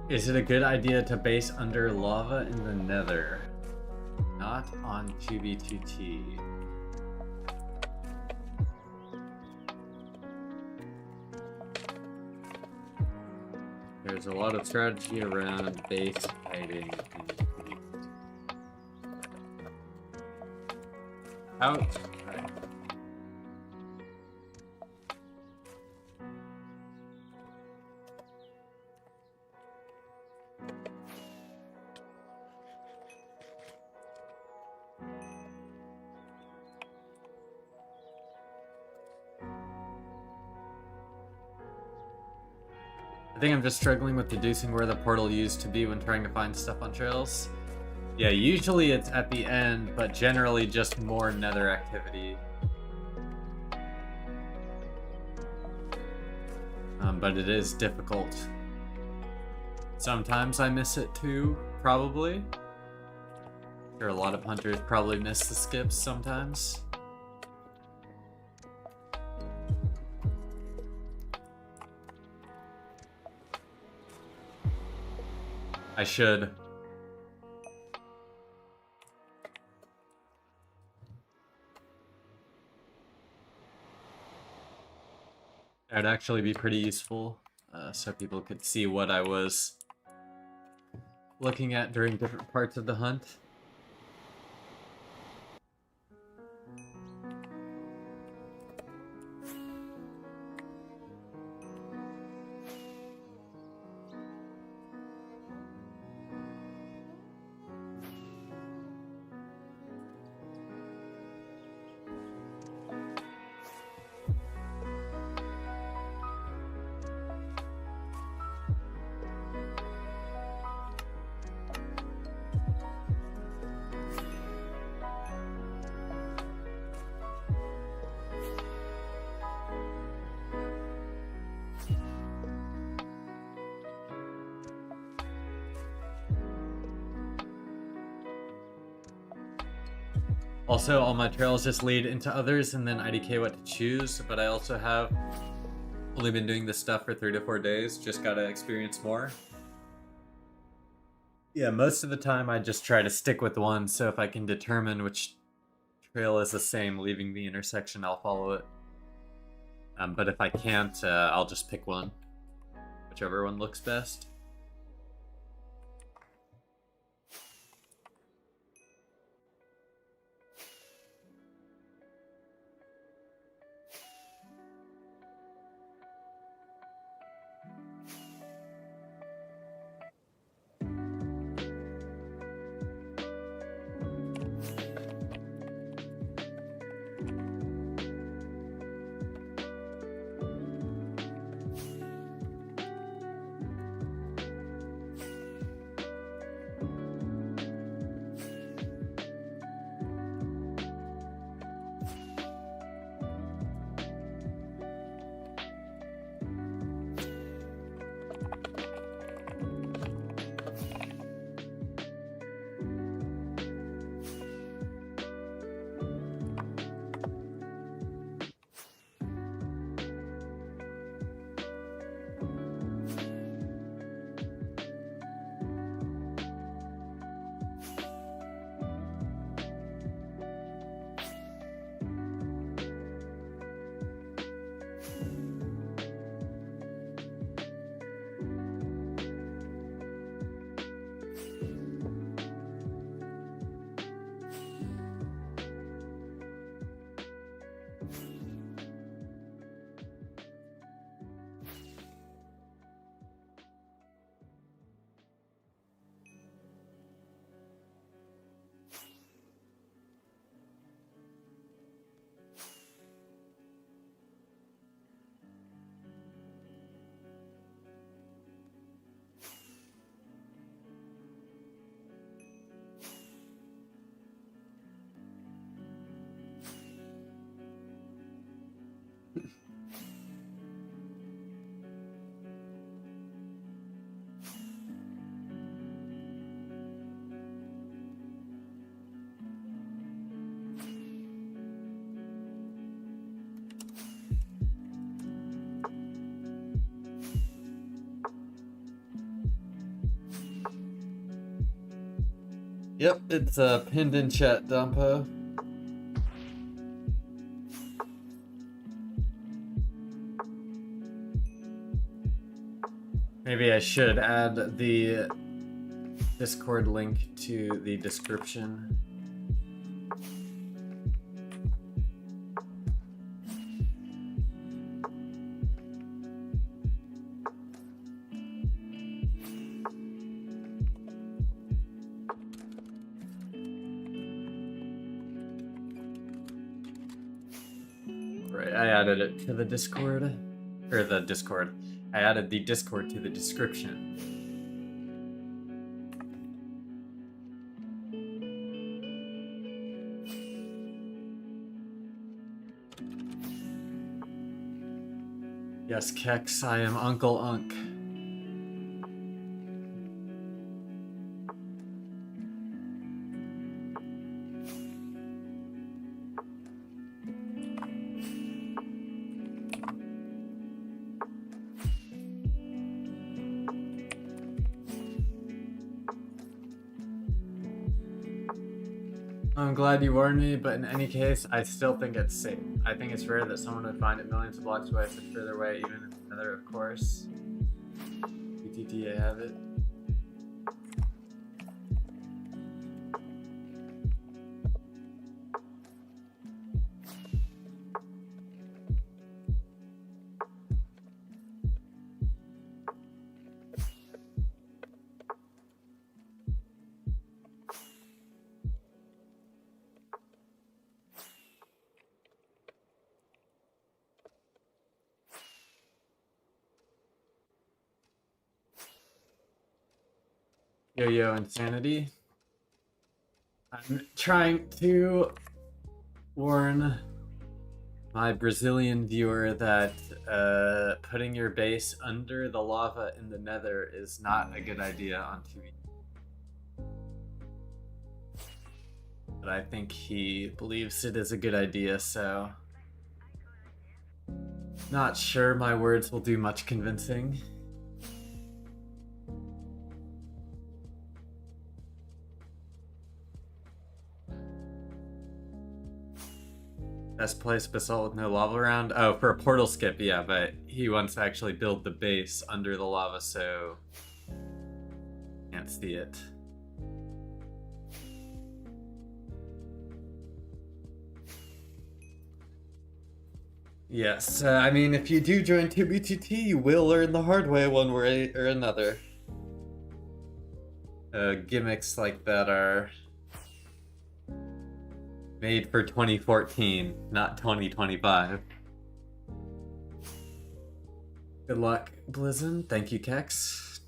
Is it a good idea to base under lava in the nether? Not on 2b2t. There's a lot of strategy around base hiding. Ouch. I think I'm just struggling with deducing where the portal used to be when trying to find stuff on trails. Yeah, usually it's at the end, but generally just more nether activity. But it is difficult. Sometimes I miss it too, probably. Sure, a lot of hunters probably miss the skips sometimes. I should. That'd actually be pretty useful, so people could see what I was looking at during different parts of the hunt. Also, all my trails just lead into others, and then IDK what to choose, but I also have only been doing this stuff for 3 to 4 days, just gotta experience more. Yeah, most of the time I just try to stick with one, so if I can determine which trail is the same leaving the intersection, I'll follow it. But if I can't, I'll just pick one. Whichever one looks best. Yep, it's pinned in chat, Dumpo. Maybe I should add the Discord link to the description. Right, I added it to the Discord. Or the Discord. I added the Discord to the description. Yes, Kex, I am Uncle Unk. I'm glad you warned me, but in any case, I still think it's safe. I think it's rare that someone would find it millions of blocks away, such further away, even in the nether, of course. PTT, I have it. Yo, Insanity. I'm trying to warn my Brazilian viewer that putting your base under the lava in the nether is not a good idea on TV. But I think he believes it is a good idea, so... Not sure my words will do much convincing. Best place basalt with no lava around? Oh, for a portal skip, yeah, but he wants to actually build the base under the lava, so can't see it. Yes, I mean, if you do join 2BTT, you will learn the hard way one way or another. Gimmicks like that are made for 2014, not 2025. Good luck, Blizzin. Thank you, Kex.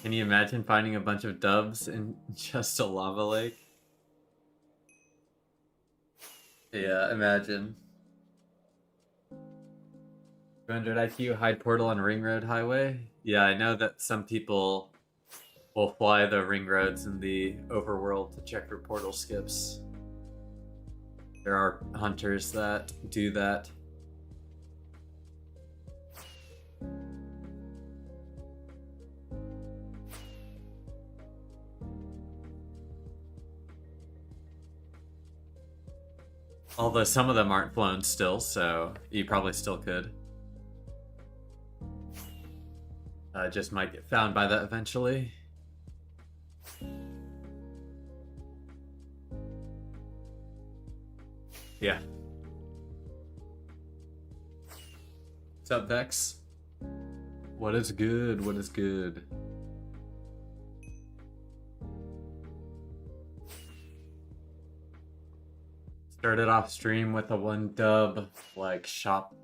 Can you imagine finding a bunch of dubs in just a lava lake? Yeah, imagine. 200 IQ, hide portal on Ring Road Highway? Yeah, I know that some people will fly the ring roads in the overworld to check for portal skips. There are hunters that do that. Although some of them aren't flown still, so you probably still could. Just might get found by that eventually. Yeah. What's up, Vex? What is good? What is good? Started off stream with a 1 dub, like, shop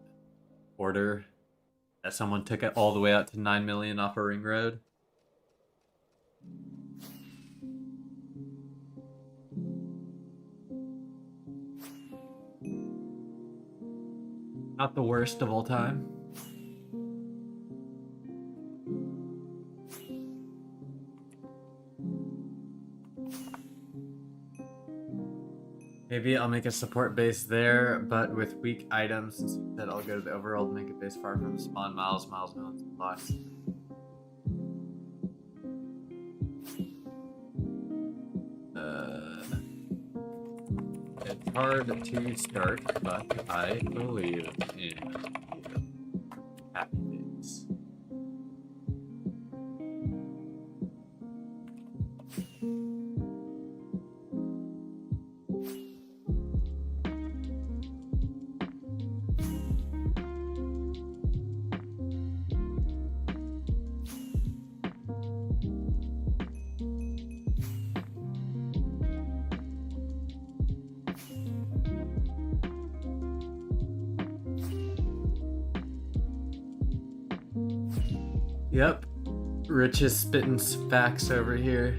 order that someone took it all the way out to 9 million off a ring road. Not the worst of all time. Maybe I'll make a support base there, but with weak items, instead I'll go to the overworld, make a base far from the spawn, miles, blocks. It's hard to start, but I believe in you. Happy days. Yep. Rich is spitting facts over here.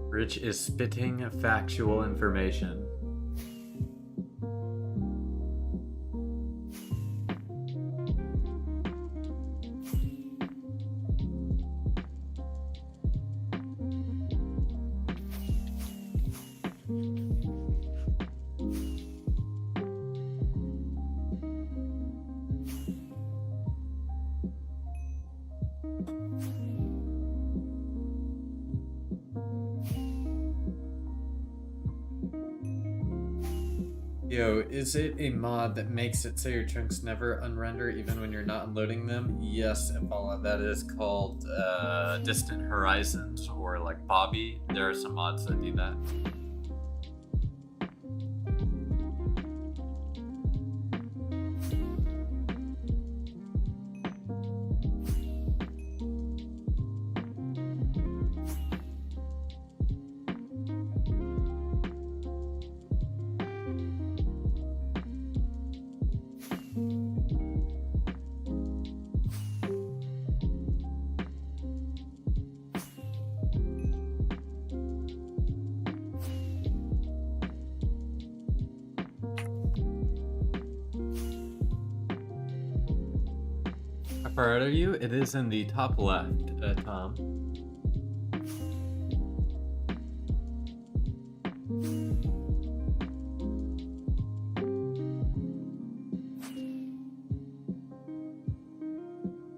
Rich is spitting factual information. Yo, is it a mod that makes it so your chunks never unrender even when you're not unloading them? Yes, Epala, that is called Distant Horizons or like Bobby. There are some mods that do that. How far out are you? It is in the top left, Tom.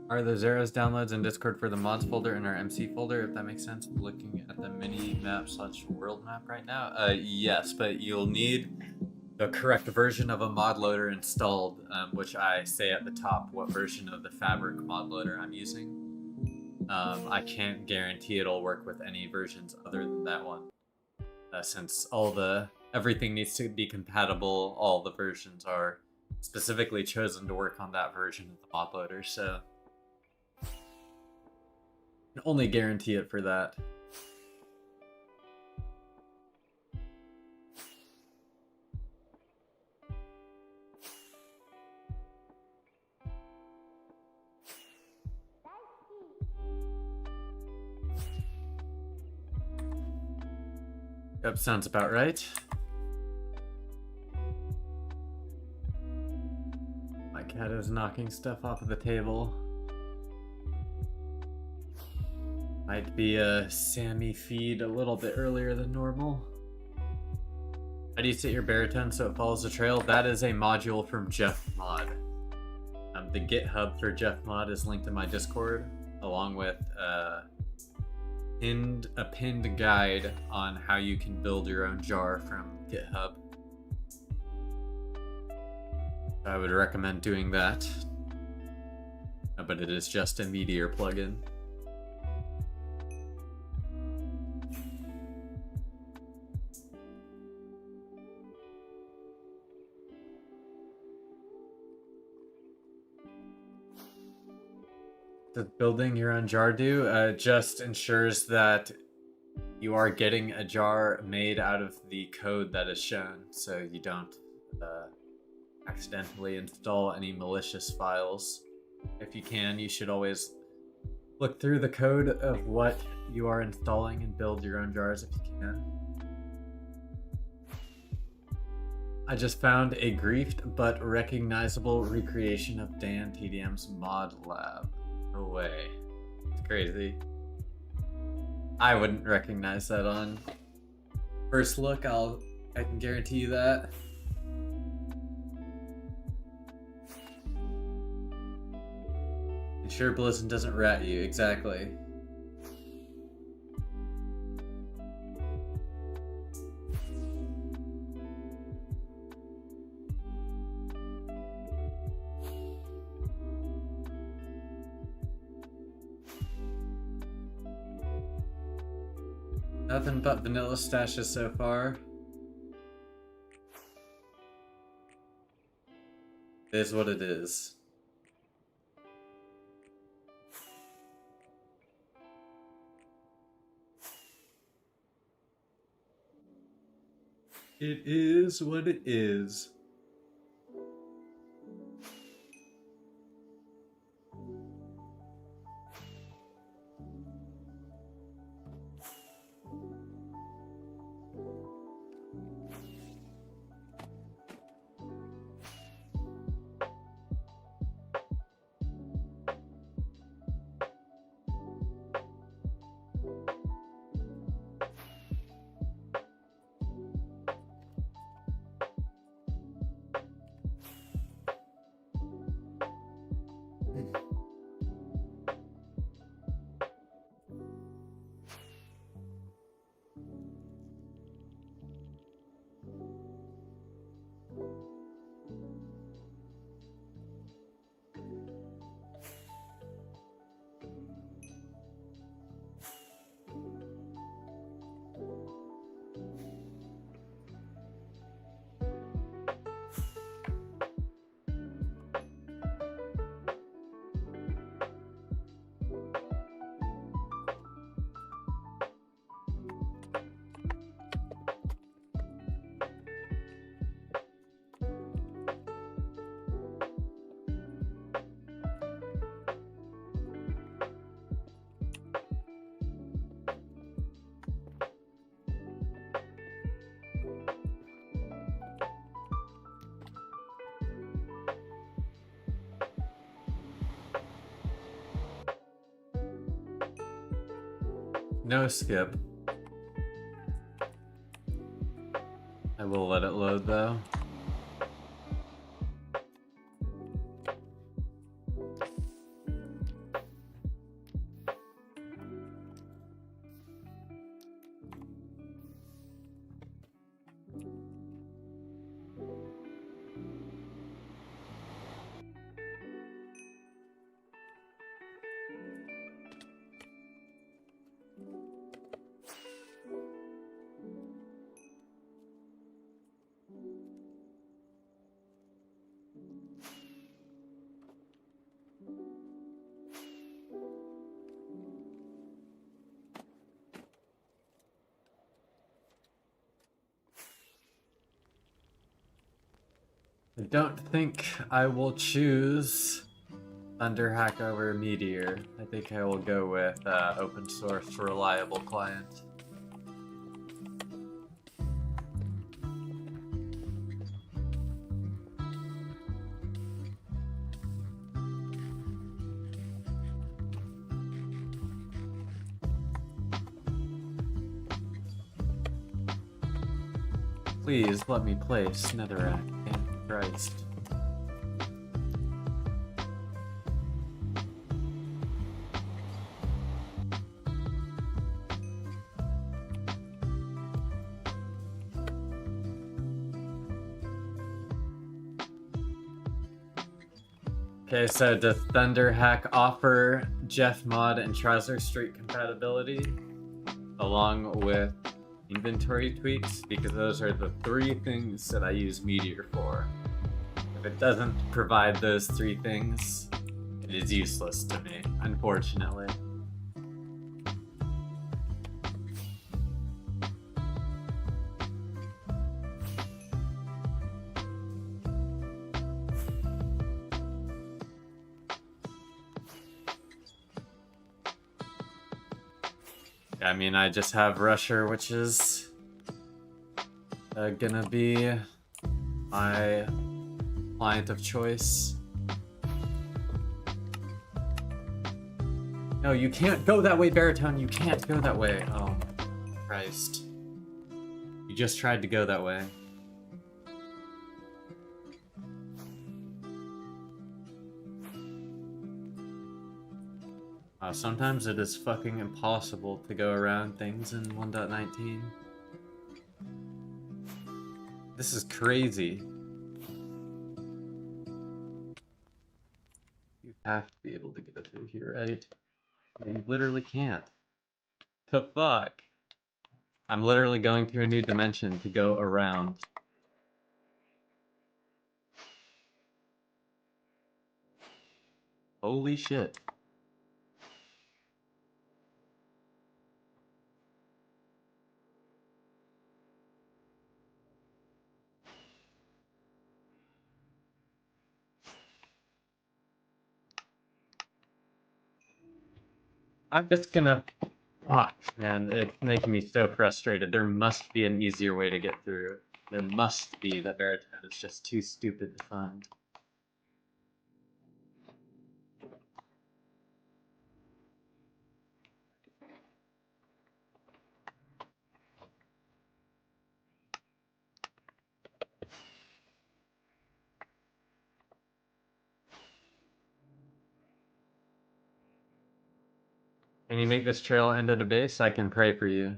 Are the Zeros downloads in Discord for the mods folder in our MC folder, if that makes sense? I'm looking at the mini map / world map right now. Yes, but you'll need the correct version of a mod loader installed, which I say at the top what version of the Fabric mod loader I'm using. I can't guarantee it'll work with any versions other than that one, since everything needs to be compatible. All the versions are specifically chosen to work on that version of the mod loader, so I can only guarantee it for that. Yep, sounds about right. My cat is knocking stuff off of the table. Might be a Sammy feed a little bit earlier than normal. How do you set your baritone so it follows the trail? That is a module from Jeff Mod. The GitHub for Jeff Mod is linked in my Discord, along with a pinned guide on how you can build your own jar from GitHub. I would recommend doing that, but it is just a Meteor plugin. Does building your own jar do? Just ensures that you are getting a jar made out of the code that is shown, so you don't accidentally install any malicious files. If you can, you should always look through the code of what you are installing and build your own jars if you can. I just found a griefed but recognizable recreation of Dan TDM's mod lab. No way. It's crazy. I wouldn't recognize that on first look, I can guarantee you that. Ensure Blizzard doesn't rat you, exactly. Nothing but vanilla stashes so far. It is what it is. It is what it is. No skip. I will let it load though. I don't think I will choose Thunderhack over Meteor. I think I will go with open source reliable client. Please let me place Netherrack. Christ. Okay, so does Thunderhack offer Jeff Mod and Trouser Street compatibility along with inventory tweaks? Because those are the three things that I use Meteor for. If it doesn't provide those three things, it is useless to me, unfortunately. I mean, I just have Rusher, which is gonna be my client of choice. No, you can't go that way, Baritone. You can't go that way. Oh, Christ. You just tried to go that way. Sometimes it is fucking impossible to go around things in 1.19. This is crazy. You have to be able to get through here, right? You literally can't. The fuck? I'm literally going to a new dimension to go around. Holy shit. I'm just gonna... Fuck, man, it's making me so frustrated. There must be an easier way to get through. There must be. That Veritone is just too stupid to find. Can you make this trail end at a base? I can pray for you.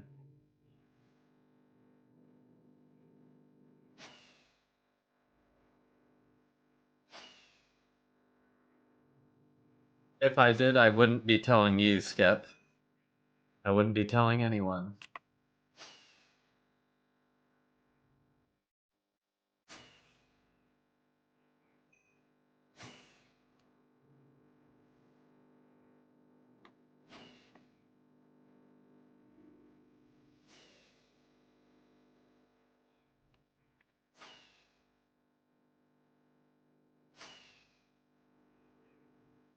If I did, I wouldn't be telling you, Skep. I wouldn't be telling anyone.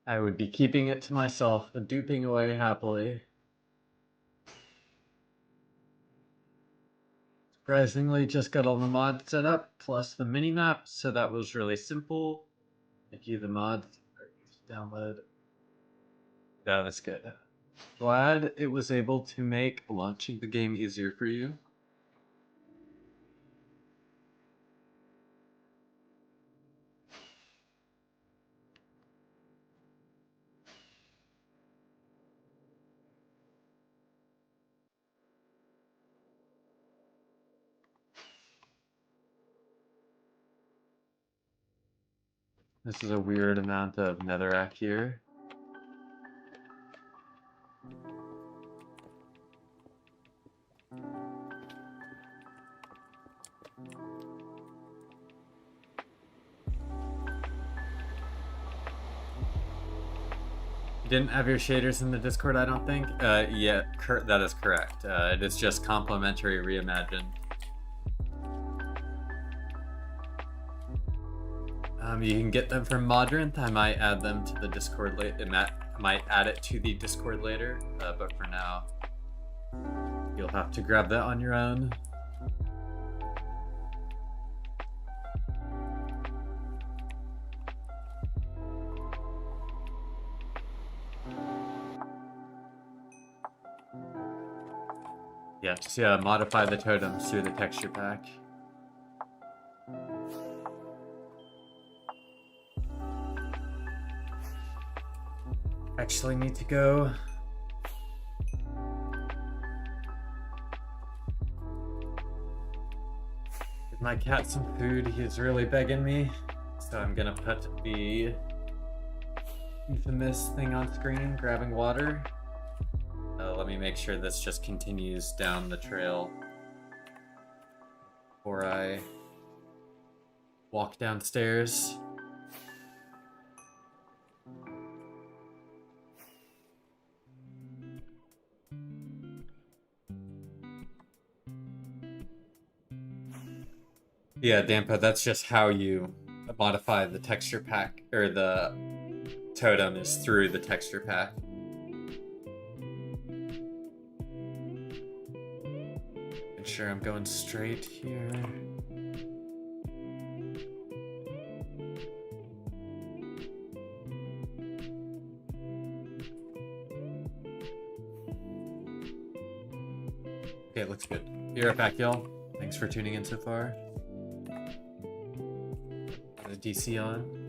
I would be keeping it to myself and duping away happily. Surprisingly, just got all the mods set up, plus the mini-map, so that was really simple. Thank you, the mods. Download. Yeah, that's good. Glad it was able to make launching the game easier for you. This is a weird amount of netherrack here. You didn't have your shaders in the Discord, I don't think? Yeah, that is correct. It is just complimentary reimagined. You can get them from Modrinth. I might add them to the Discord later. I might add it to the Discord later, but for now, you'll have to grab that on your own. Yeah, just modify the totems through the texture pack. Actually need to go. Give my cat some food. He's really begging me. So I'm gonna put the infamous thing on screen, grabbing water. Let me make sure this just continues down the trail before I walk downstairs. Yeah, Dampa, that's just how you modify the texture pack, or the totem is through the texture pack. Make sure I'm going straight here. looks good. Be right back, y'all. Thanks for tuning in so far. Got a DC on.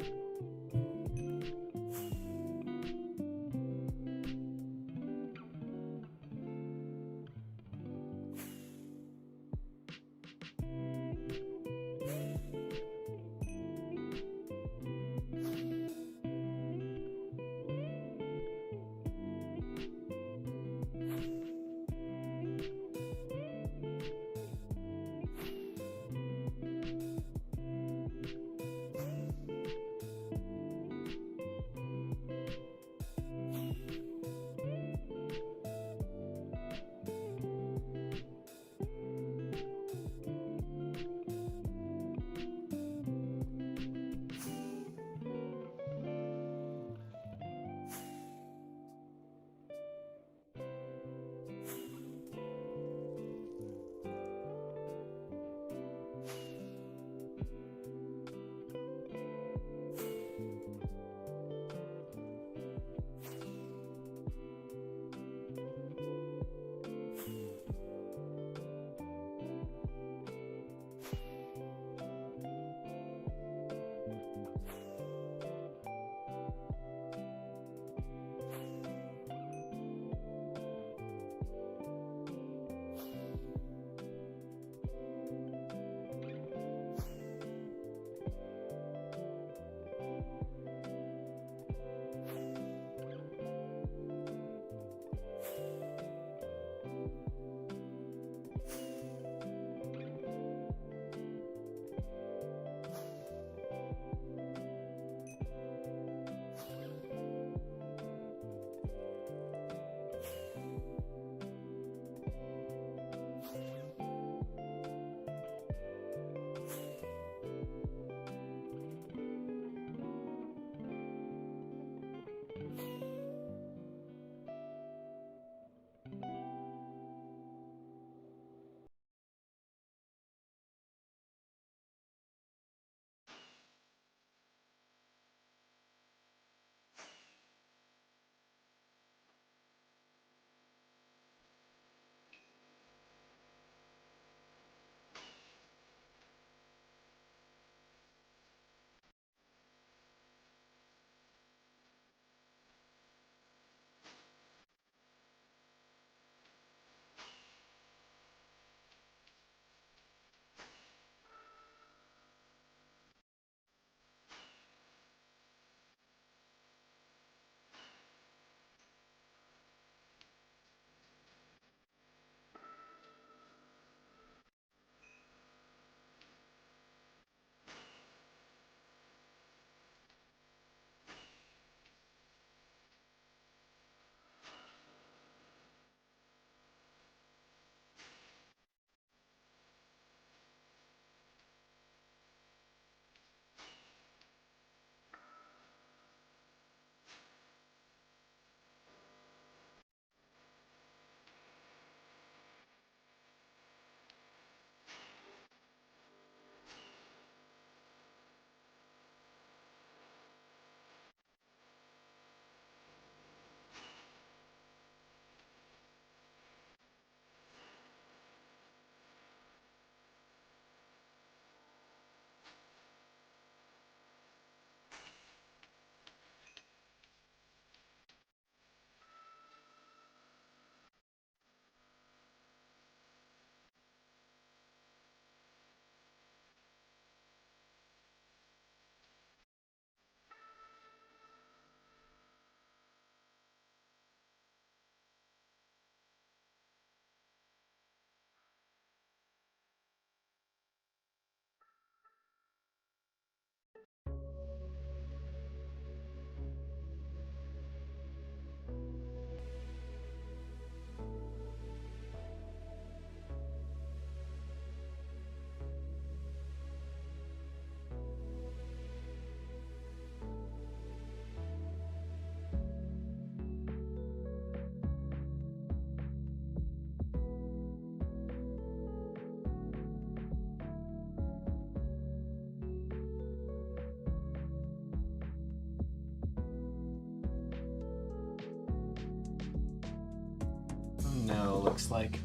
No, looks like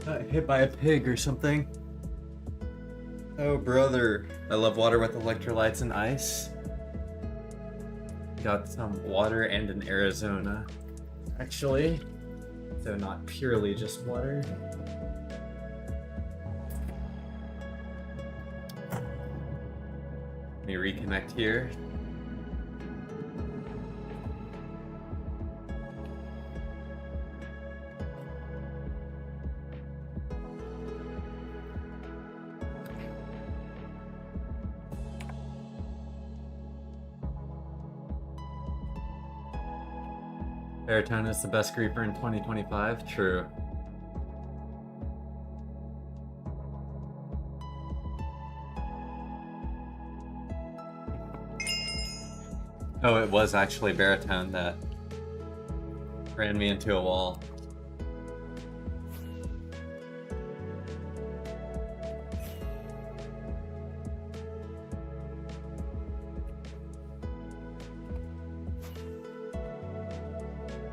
Got hit by a pig or something. Oh, brother. I love water with electrolytes and ice. Got some water and an Arizona, actually. So not purely just water. Let me reconnect here. Baritone is the best creeper in 2025? True. Oh, it was actually Baritone that ran me into a wall.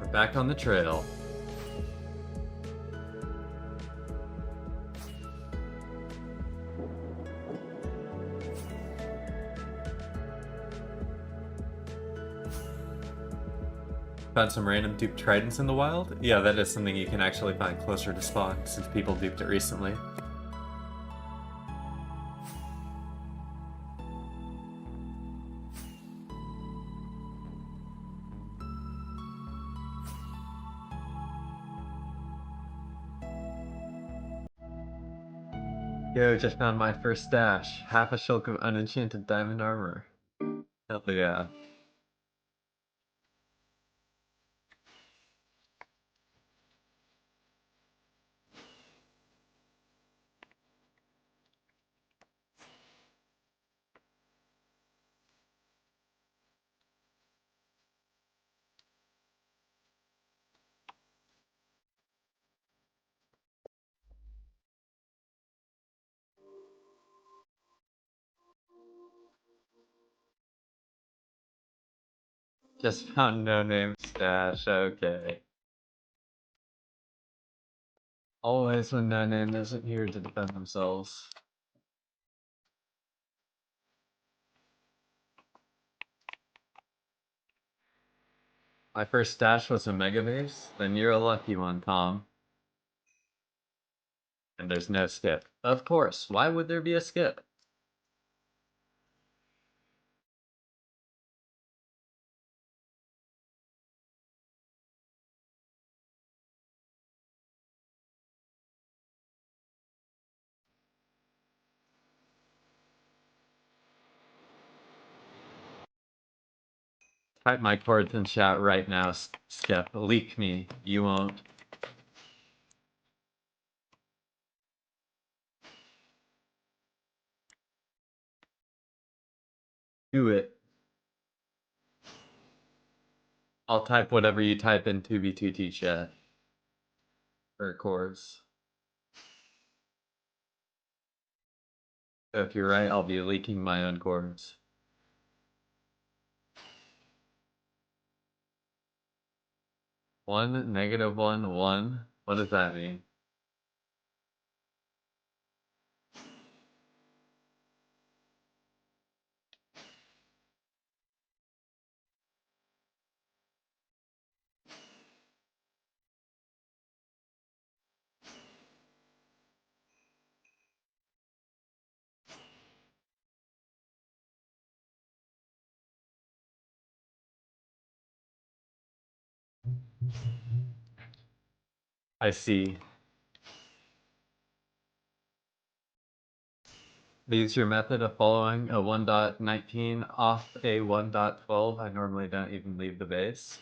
We're back on the trail. Found some random duped tridents in the wild? Yeah, that is something you can actually find closer to spawn since people duped it recently. Yo, just found my first stash. Half a shulk of unenchanted diamond armor. Hell yeah. Just found no name stash, okay. Always when no name isn't here to defend themselves. My first stash was a mega base? Then you're a lucky one, Tom. And there's no skip. Of course, why would there be a skip? Type my chords in chat right now, Skip. Leak me. You won't. Do it. I'll type whatever you type in 2b2t chat. For chords. So if you're right, I'll be leaking my own chords. One, negative one, one. What does that mean? I see. Use your method of following a 1.19 off a 1.12. I normally don't even leave the base.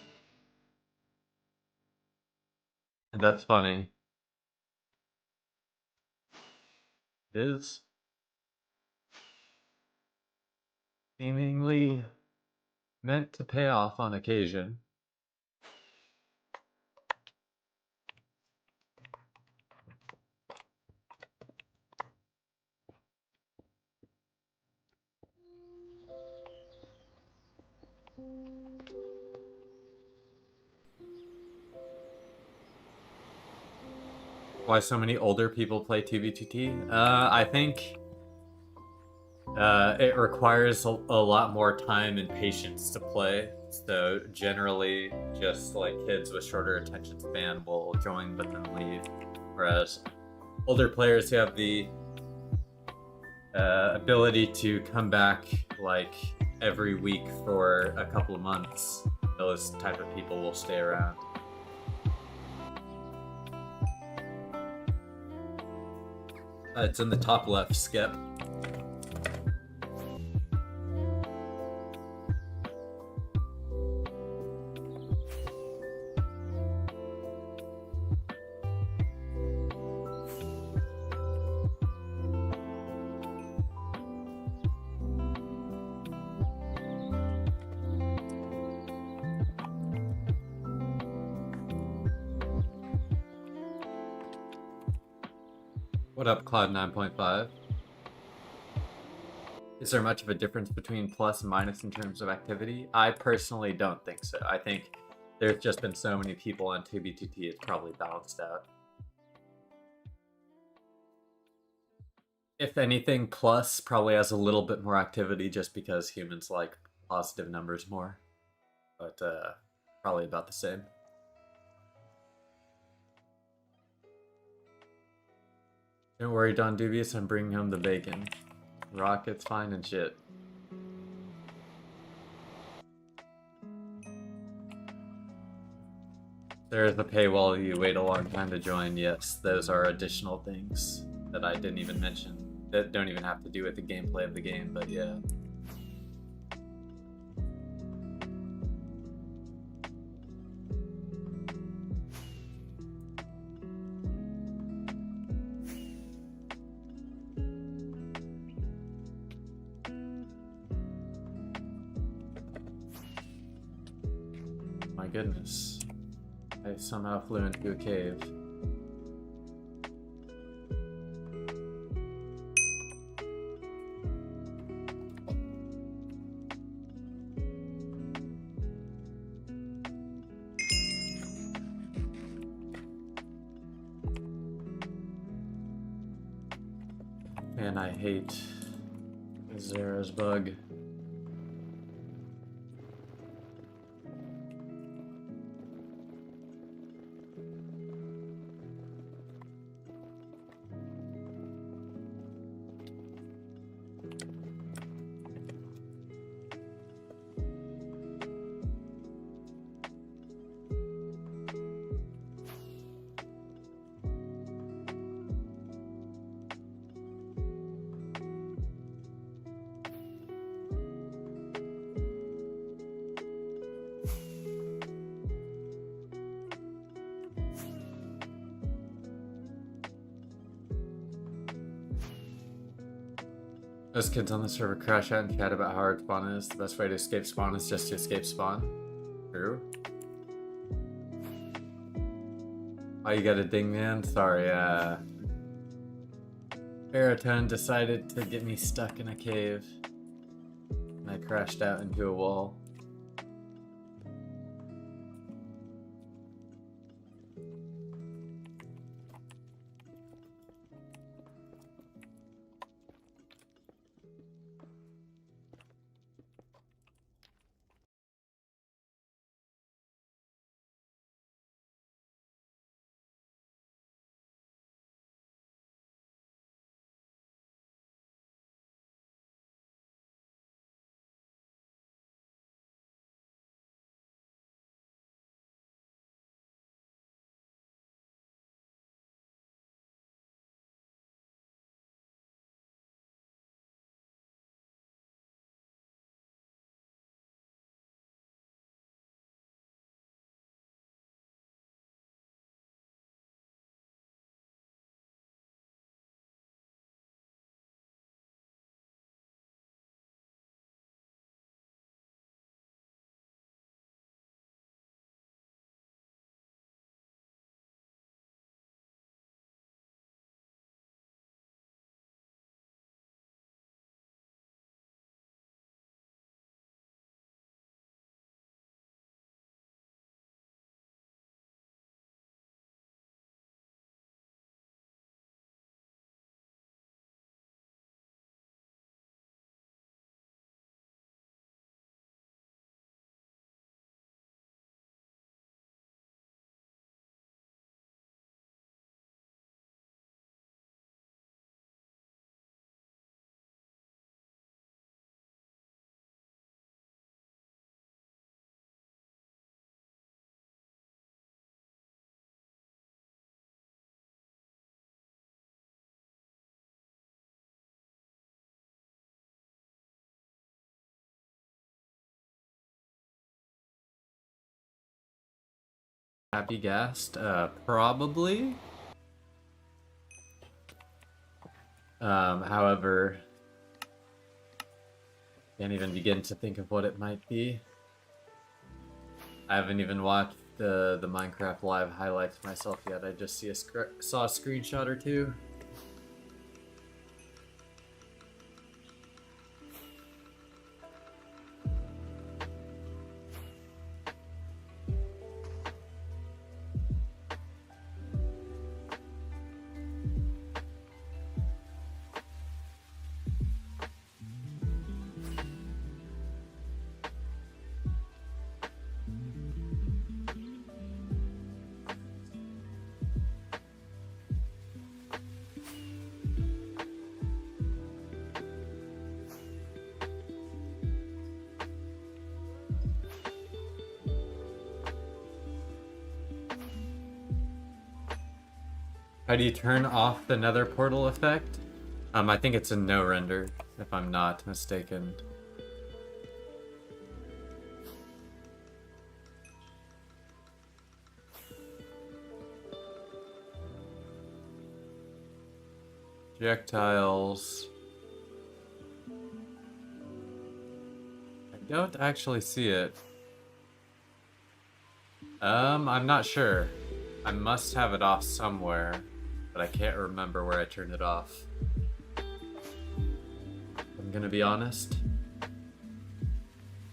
And that's funny. It is seemingly meant to pay off on occasion. Why so many older people play 2v2T? I think it requires a lot more time and patience to play. So generally, just like kids with shorter attention span will join but then leave, whereas older players who have the ability to come back like every week for a couple of months, those type of people will stay around. It's in the top left, Skip. What up, Cloud 9.5? Is there much of a difference between plus and minus in terms of activity? I personally don't think so. I think there's just been so many people on 2b2t, it's probably balanced out. If anything, plus probably has a little bit more activity just because humans like positive numbers more. But probably about the same. Don't worry, Don Dubious, I'm bringing home the bacon. Rocket's fine and shit. There is a paywall, you wait a long time to join. Yes, those are additional things that I didn't even mention that don't even have to do with the gameplay of the game, but yeah. My goodness. I somehow flew into a cave. Man, I hate Zera's bug. Those kids on the server crash out and chat about how hard spawn is. The best way to escape spawn is just to escape spawn. True. Oh, you got a ding, man? Sorry, Baritone decided to get me stuck in a cave. And I crashed out into a wall. Happy gassed? Probably. However, can't even begin to think of what it might be. I haven't even watched the Minecraft live highlights myself yet. I just saw a screenshot or two. How do you turn off the nether portal effect? I think it's a no render, if I'm not mistaken. Projectiles. I don't actually see it. I'm not sure. I must have it off somewhere, but I can't remember where I turned it off. I'm gonna be honest.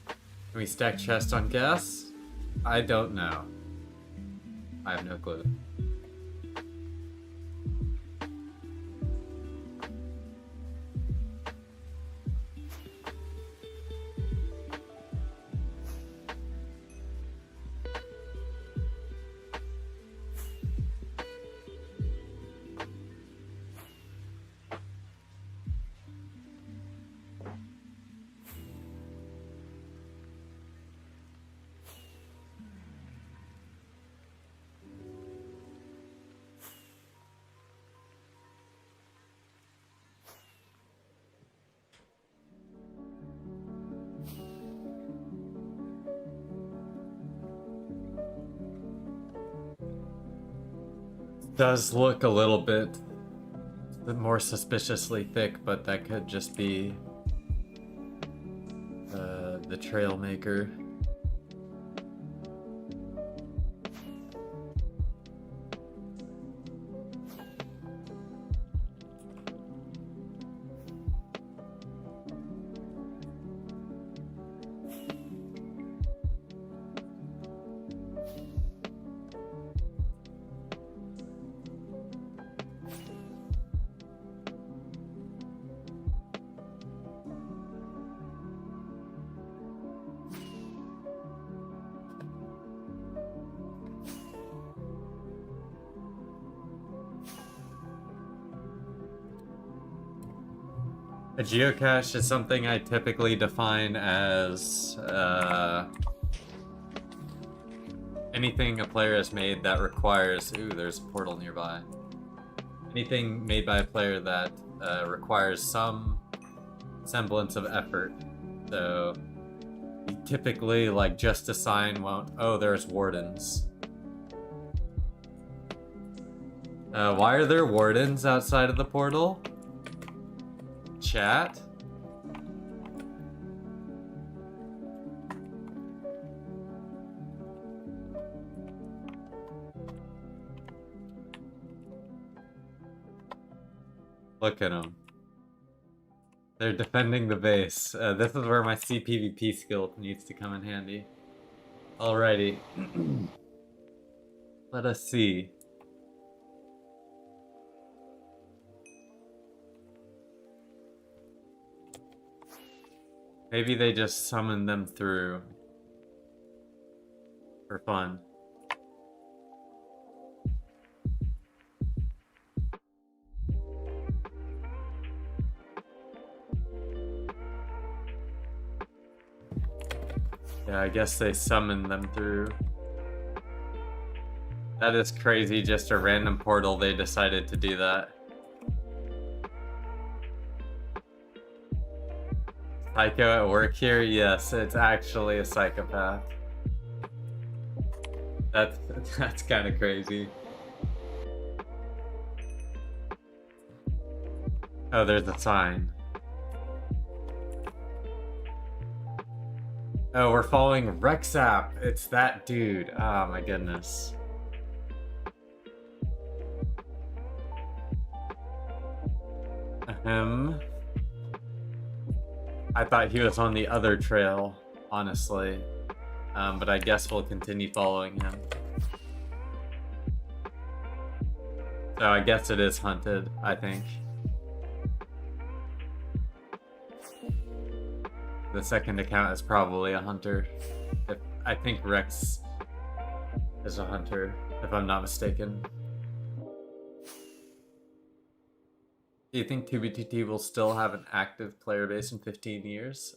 Can we stack chests on gas? I don't know. I have no clue. Does look a little bit more suspiciously thick, but that could just be the trail maker. A geocache is something I typically define as anything a player has made that requires... Ooh, there's a portal nearby. Anything made by a player that requires some semblance of effort. So, you typically, like, just assign, well, oh, there's wardens. Why are there wardens outside of the portal? Chat? Look at them. They're defending the base. This is where my CPvP skill needs to come in handy. Alrighty. Let us see. Maybe they just summon them through for fun. Yeah, I guess they summoned them through. That is crazy, just a random portal, they decided to do that. Psycho at work here? Yes, it's actually a psychopath. That's that's kind of crazy. Oh, there's a sign. Oh, we're following Rexap. It's that dude. Oh my goodness. Ahem. I thought he was on the other trail, honestly. But I guess we'll continue following him. So I guess it is hunted, I think. The second account is probably a hunter. I think Rex is a hunter, if I'm not mistaken. Do you think 2BTT will still have an active player base in 15 years?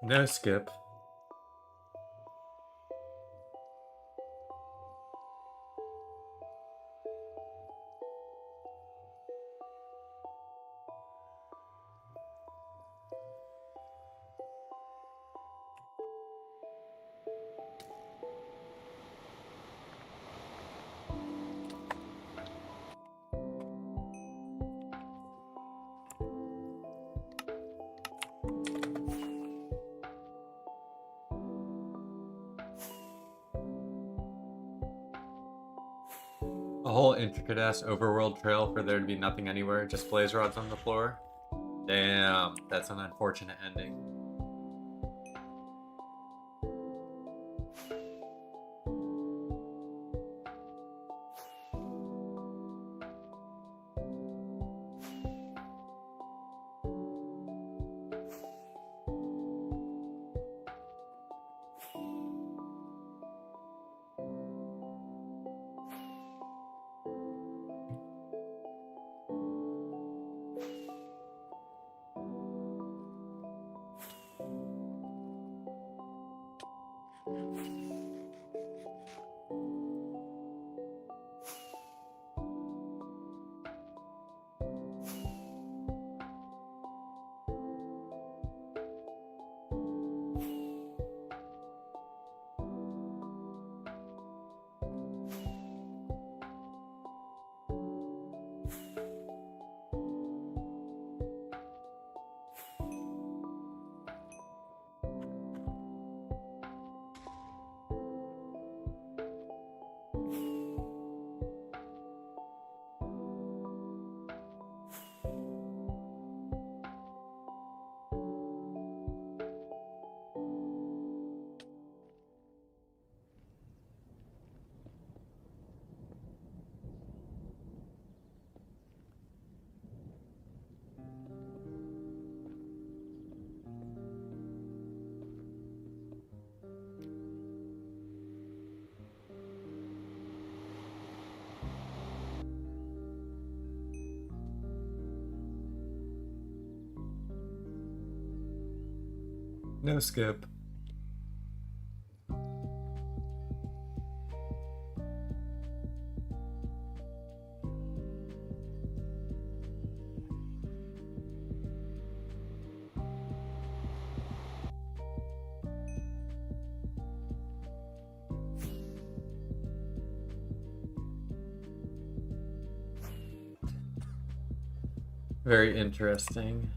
No skip. A whole intricate ass overworld trail for there to be nothing anywhere, just blaze rods on the floor. Damn, that's an unfortunate ending. No skip. Very interesting.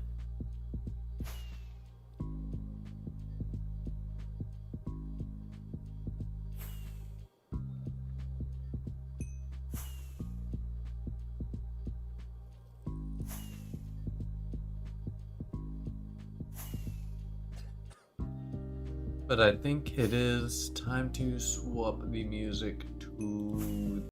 But I think it is time to swap the music to.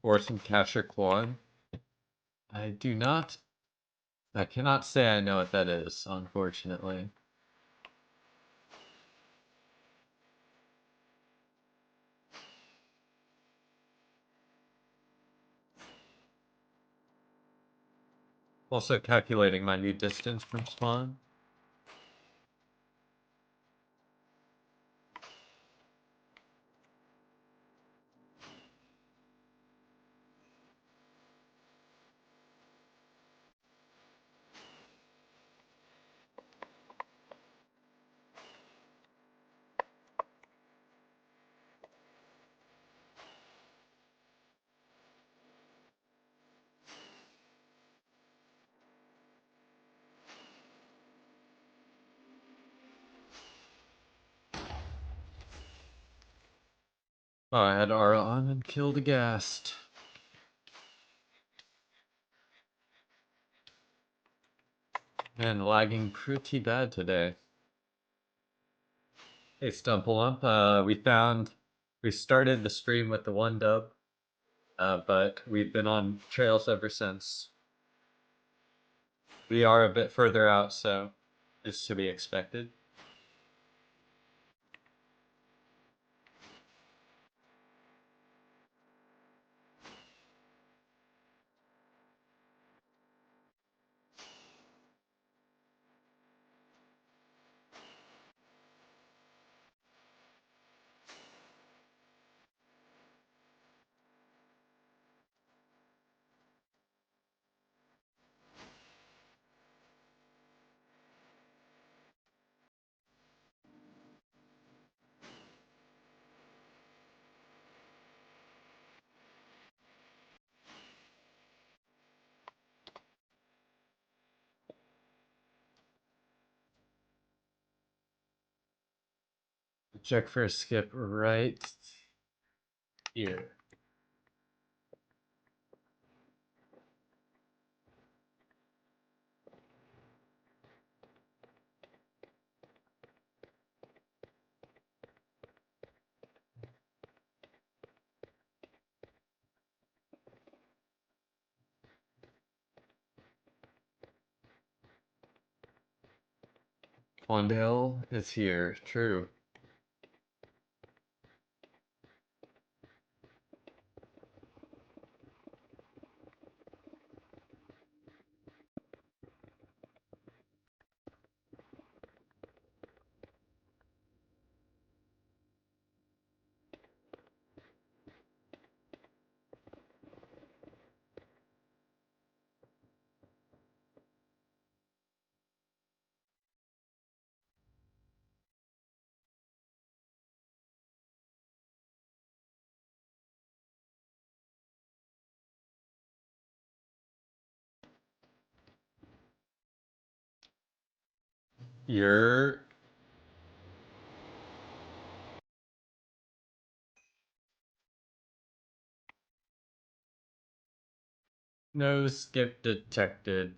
Or some Casher Quan. I do not. I cannot say I know what that is, unfortunately. Also calculating my new distance from spawn. Oh, I had Aura on and killed a ghast. Man, lagging pretty bad today. Hey, Stumpalump, we started the stream with the one dub, but we've been on trails ever since. We are a bit further out, so it's to be expected. Check for a skip right here. Wandale is here, true. You're... No skip detected.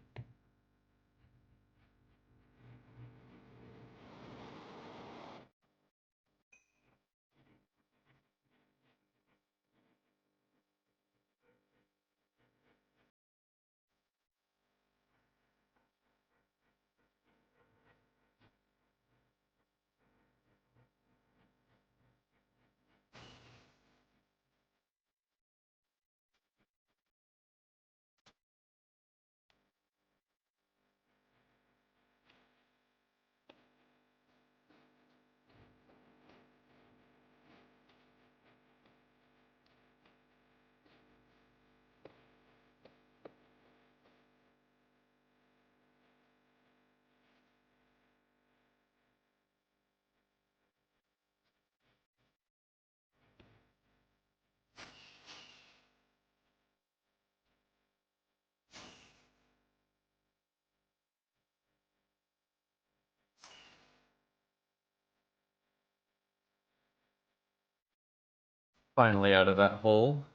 Finally out of that hole.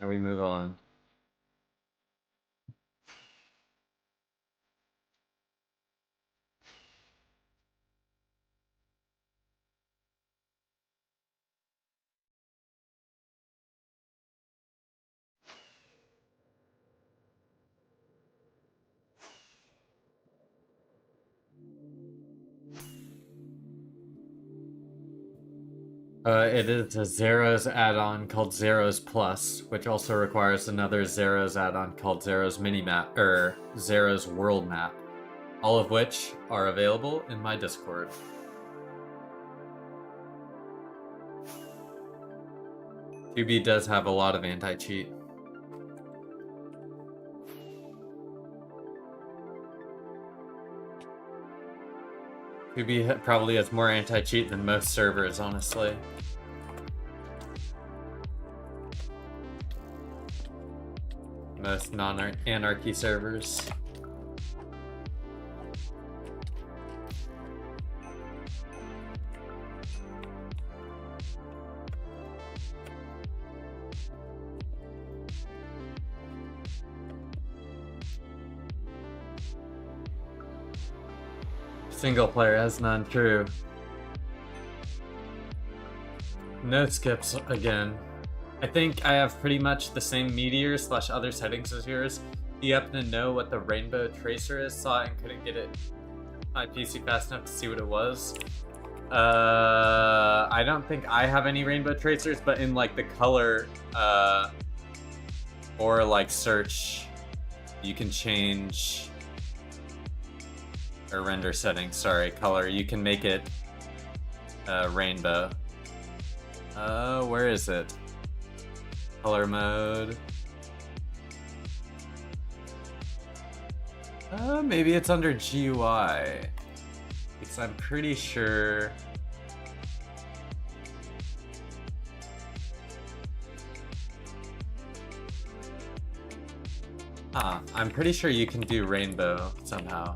Now we move on. It is a Zeros add-on called Zeros Plus, which also requires another Zeros add-on called Zeros Minimap, or Zeros World Map, all of which are available in my Discord. 2B does have a lot of anti-cheat. 2B probably has more anti-cheat than most servers, honestly. Most non-anarchy servers. Single player has none, true. No skips again. I think I have pretty much the same meteor / other settings as yours. You happen to know what the rainbow tracer is? Saw it and couldn't get it on my PC fast enough to see what it was. I don't think I have any rainbow tracers, but in like the color or like search, you can change or render settings. Sorry, color. You can make it rainbow. Where is it? Color mode. Maybe it's under GUI. Because I'm pretty sure. I'm pretty sure you can do rainbow somehow.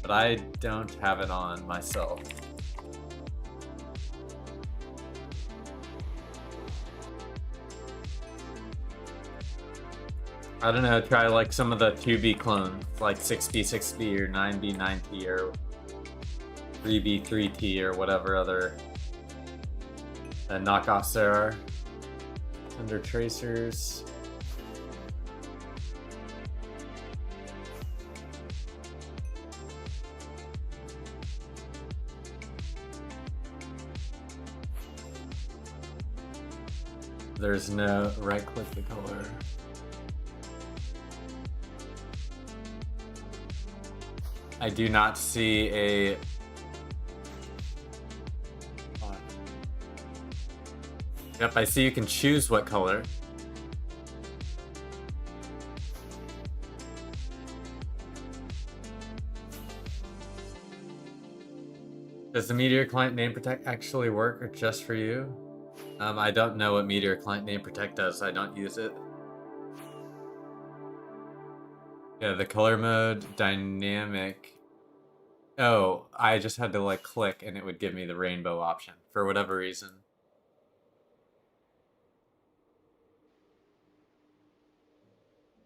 But I don't have it on myself. I don't know, try like some of the 2B clones, like 6B 6B or 9B 9T or 3B 3T or whatever other knockoffs there are. Under tracers. There's no right click the color. I do not see a Yep, I see you can choose what color. Does the Meteor Client Name Protect actually work or just for you? I don't know what Meteor Client Name Protect does. I don't use it. Yeah, the color mode, dynamic. Oh, I just had to like click and it would give me the rainbow option for whatever reason.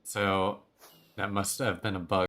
So that must have been a bug.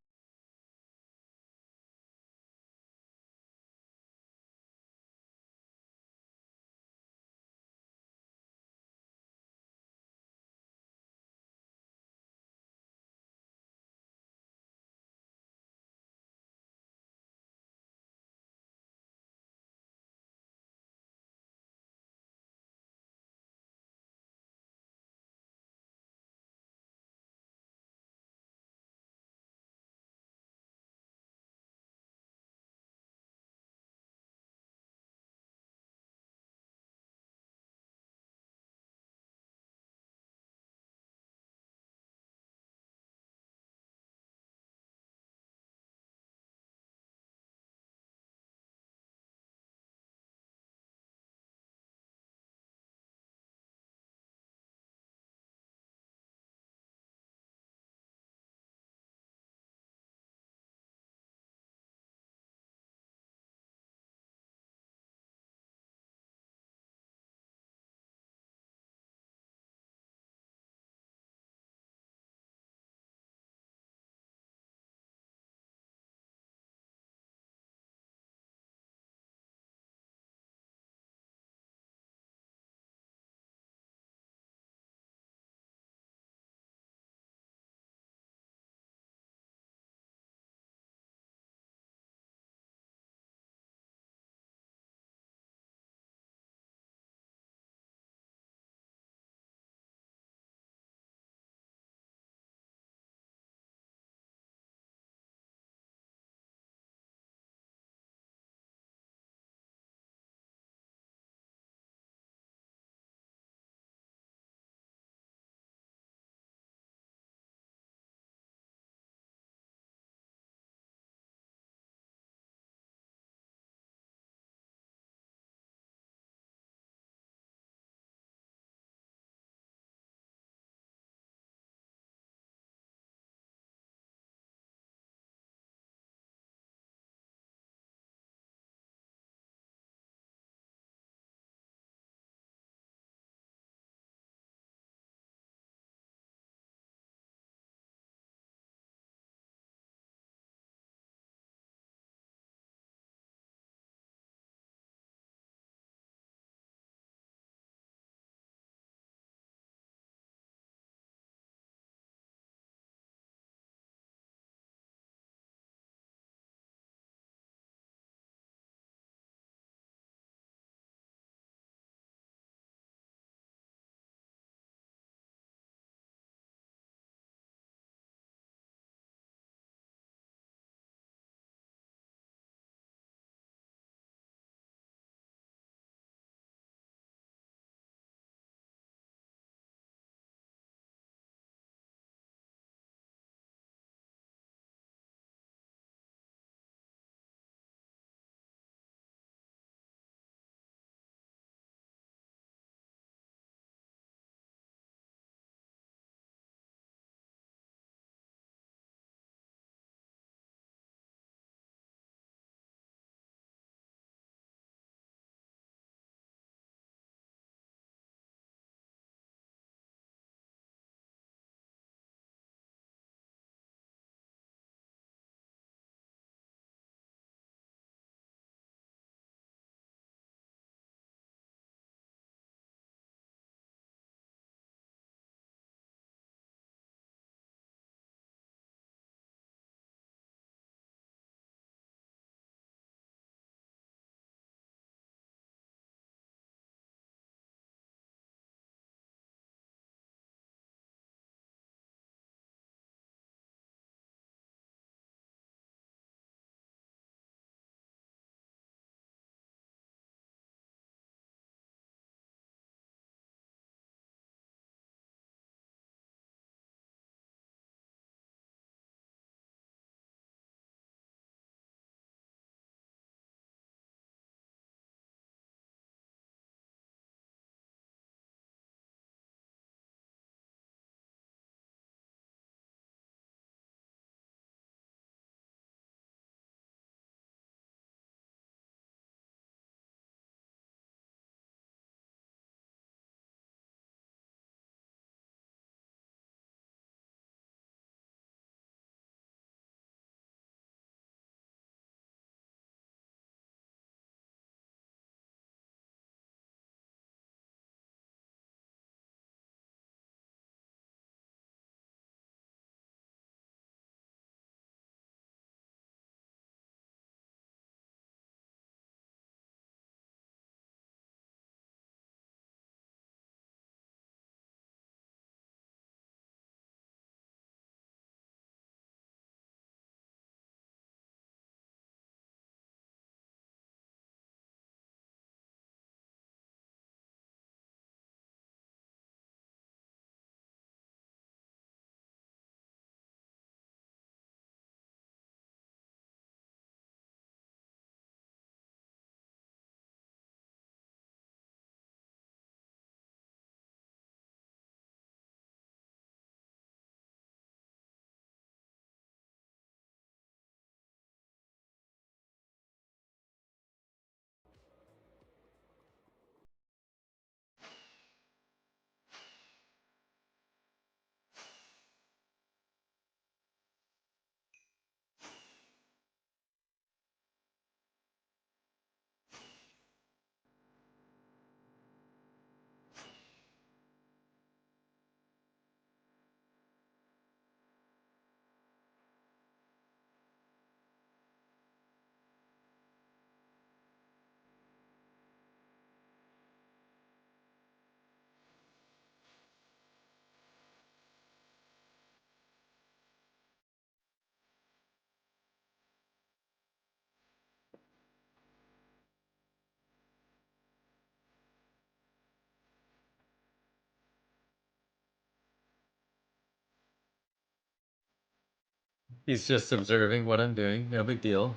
He's just observing what I'm doing. No big deal.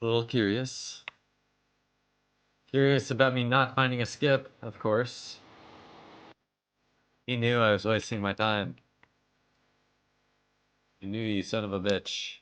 A little curious. Curious about me not finding a skip, of course. He knew I was wasting my time. He knew, you son of a bitch.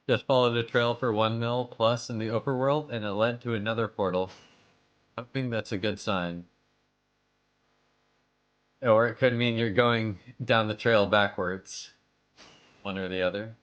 Just followed a trail for 1 mil plus in the overworld, and it led to another portal. Hoping that's a good sign. Or it could mean you're going down the trail backwards. One or the other.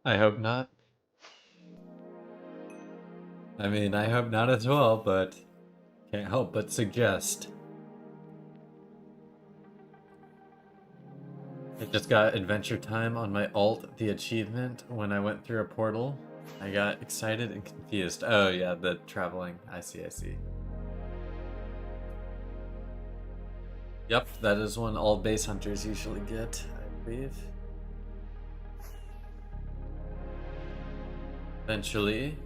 I hope not. I mean, I hope not as well, but can't help but suggest. I just got Adventure Time on my alt, the achievement, when I went through a portal. I got excited and confused. Oh yeah, the traveling. I see, I see. Yep, that is one all base hunters usually get, I believe. Eventually.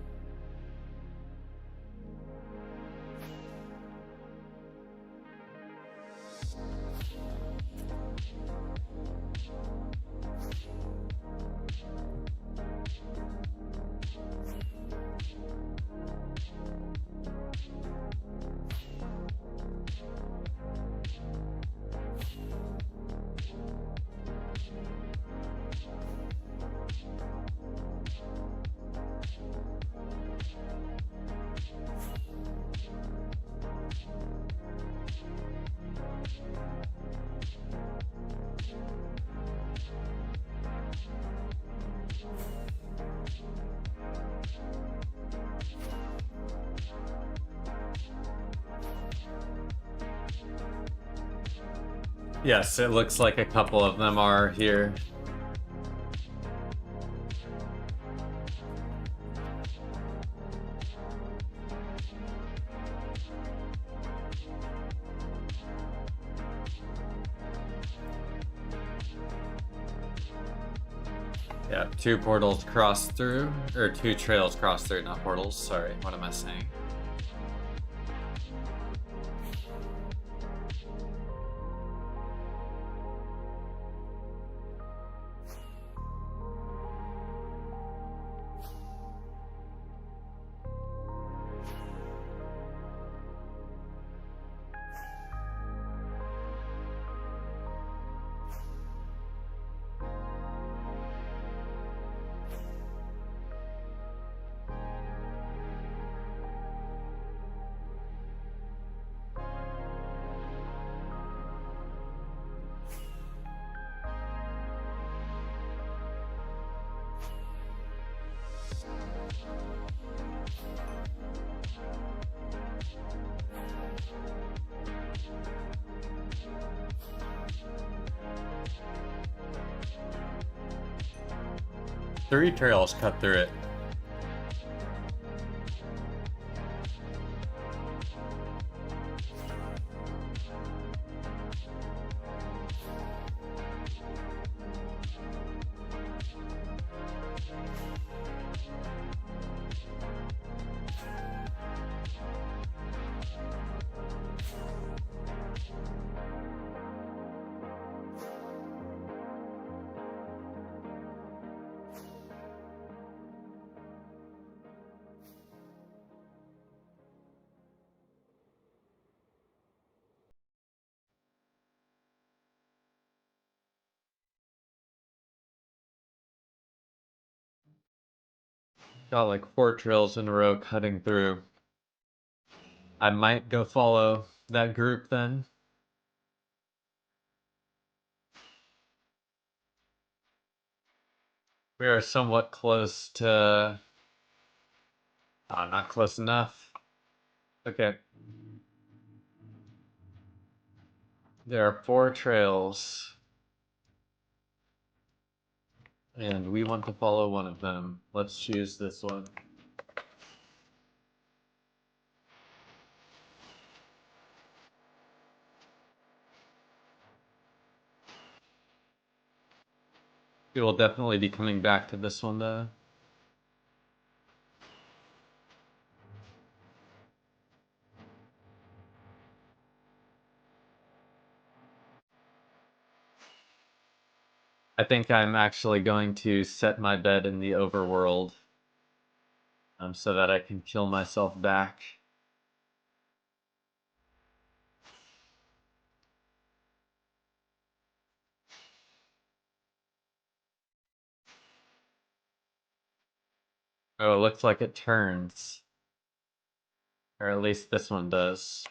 Yes, it looks like a couple of them are here. Yeah, two portals cross through, or two trails cross through, not portals. Sorry, what am I saying? Three trails cut through it. Got like four trails in a row cutting through. I might go follow that group then. We are somewhat close to... Oh, not close enough. Okay. There are four trails. And we want to follow one of them. Let's choose this one. We will definitely be coming back to this one though. I think I'm actually going to set my bed in the overworld so that I can kill myself back. Oh, it looks like it turns. Or at least this one does.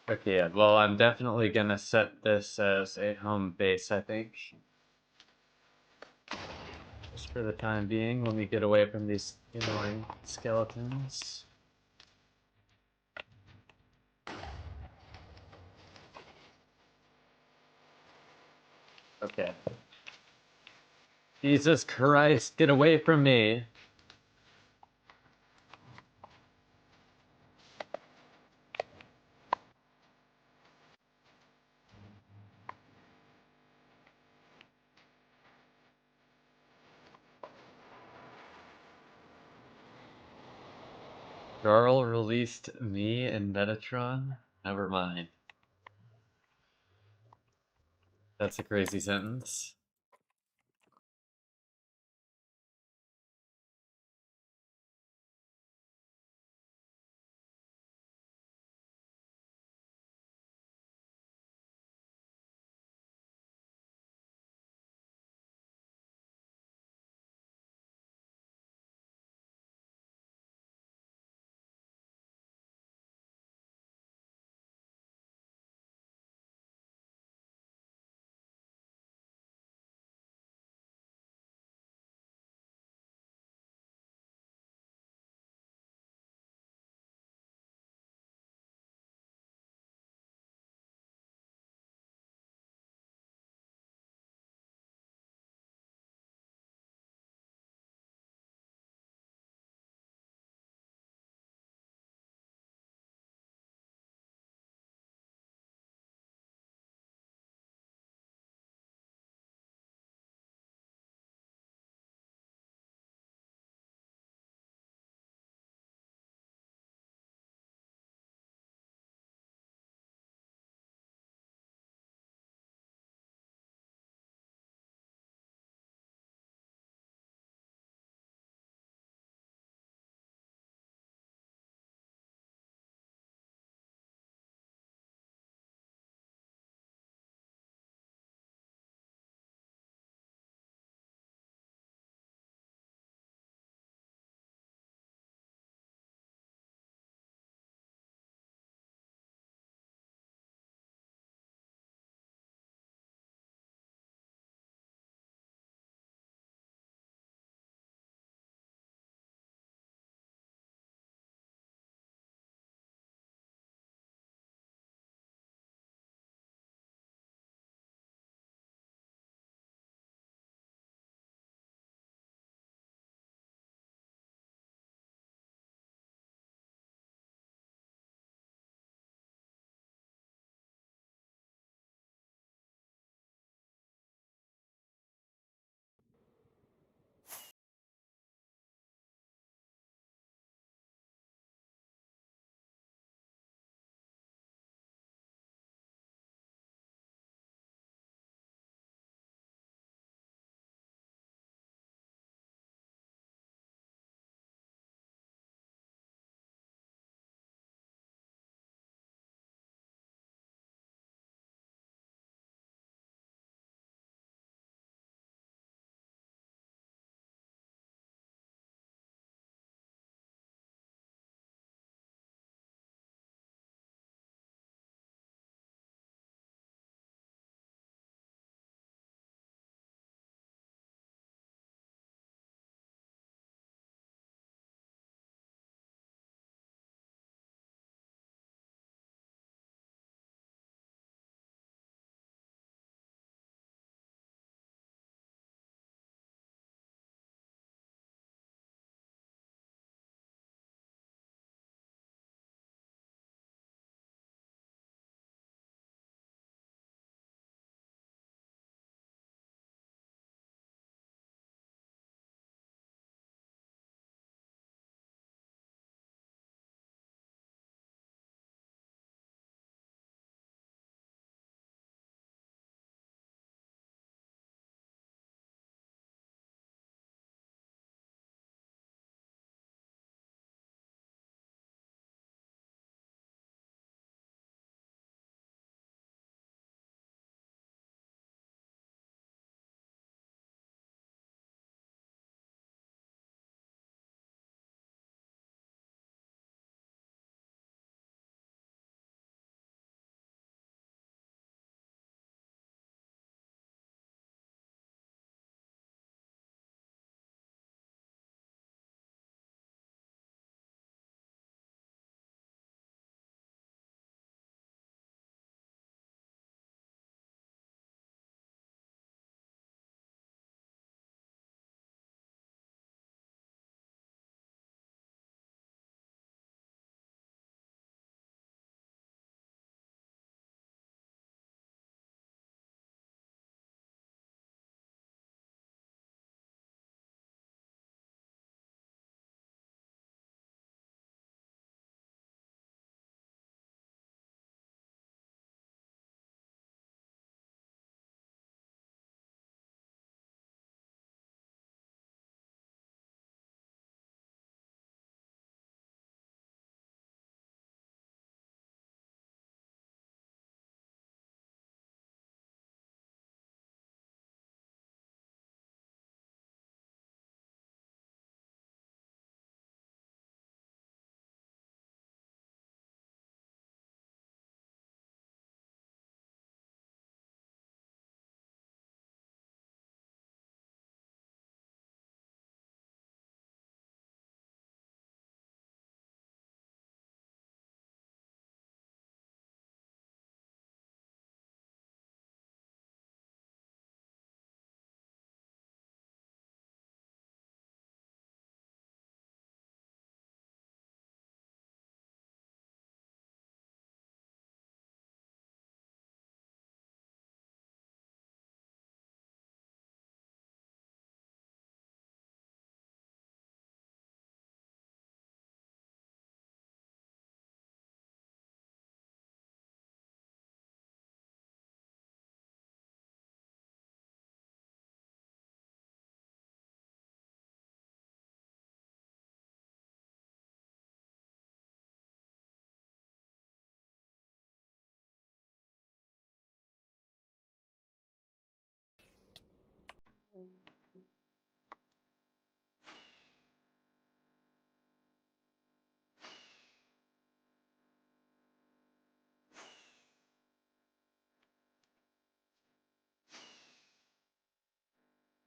Okay, yeah, well, I'm definitely gonna set this as a home base, I think. Just for the time being, let me get away from these annoying skeletons. Okay. Jesus Christ, get away from me! Jarl released me and Metatron? Never mind. That's a crazy sentence.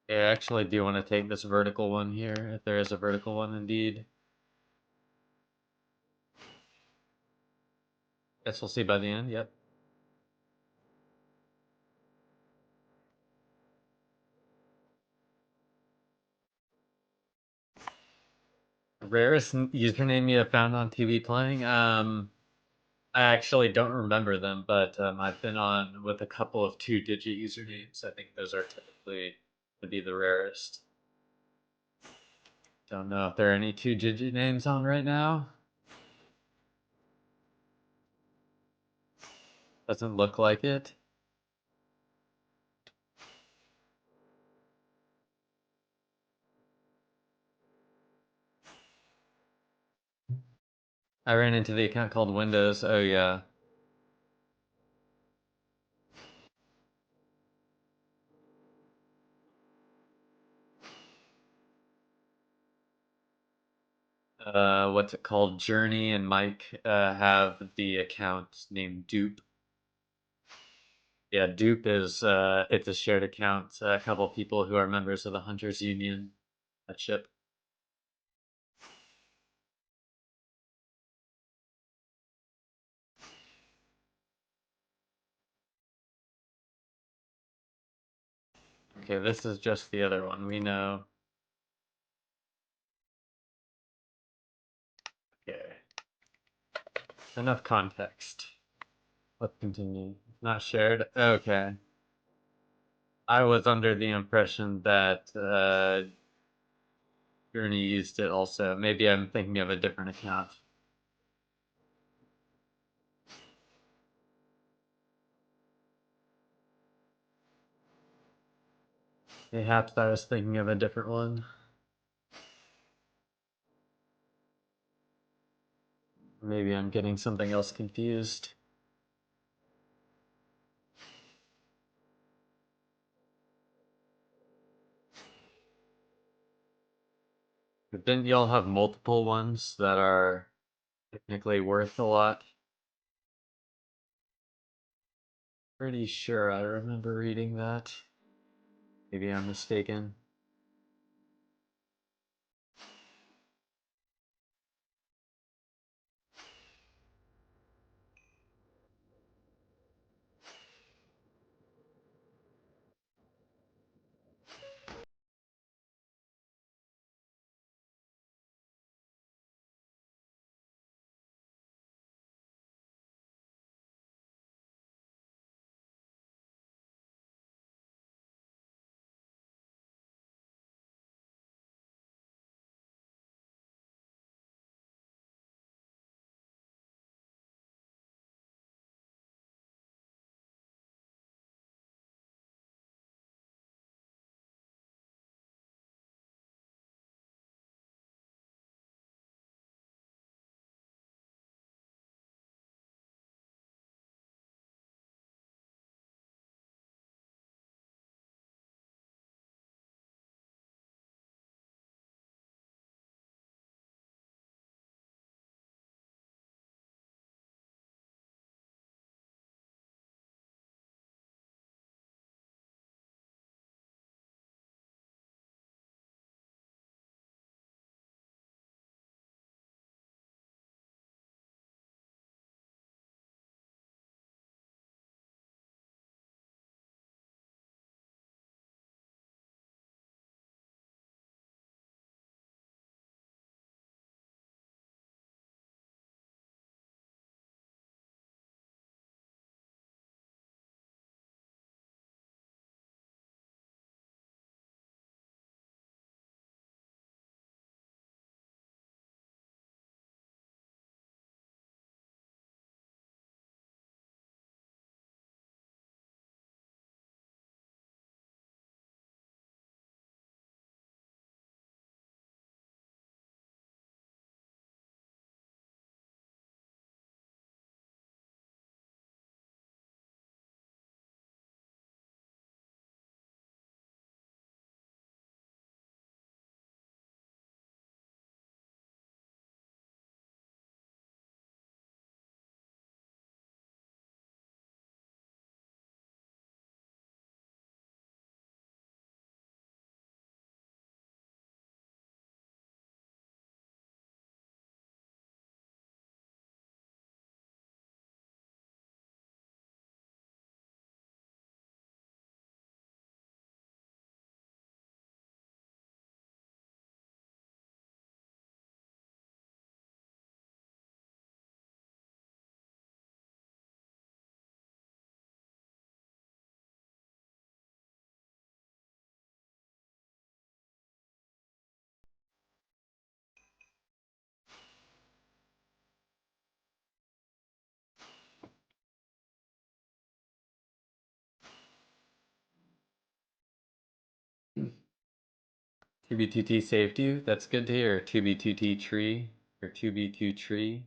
Yeah, I actually do want to take this vertical one here, if there is a vertical one indeed. Guess we'll see by the end, yep. Rarest username you have found on TV playing? I actually don't remember them, but I've been on with a couple of 2-digit usernames. I think those are typically to be the rarest. Don't know if there are any 2-digit names on right now. Doesn't look like it. I ran into the account called Windows. Oh yeah. What's it called? Journey and Mike have the account named Dupe. Yeah, Dupe is it's a shared account. A couple people who are members of the Hunters Union ship. Okay, this is just the other one. We know. Okay. Enough context. Let's continue. Not shared. Okay. I was under the impression that Journey used it also. Maybe I'm thinking of a different account. Perhaps I was thinking of a different one. Maybe I'm getting something else confused. But didn't y'all have multiple ones that are technically worth a lot? Pretty sure I remember reading that. Maybe I'm mistaken. 2B2T saved you. That's good to hear. 2B2T tree or 2B2 tree.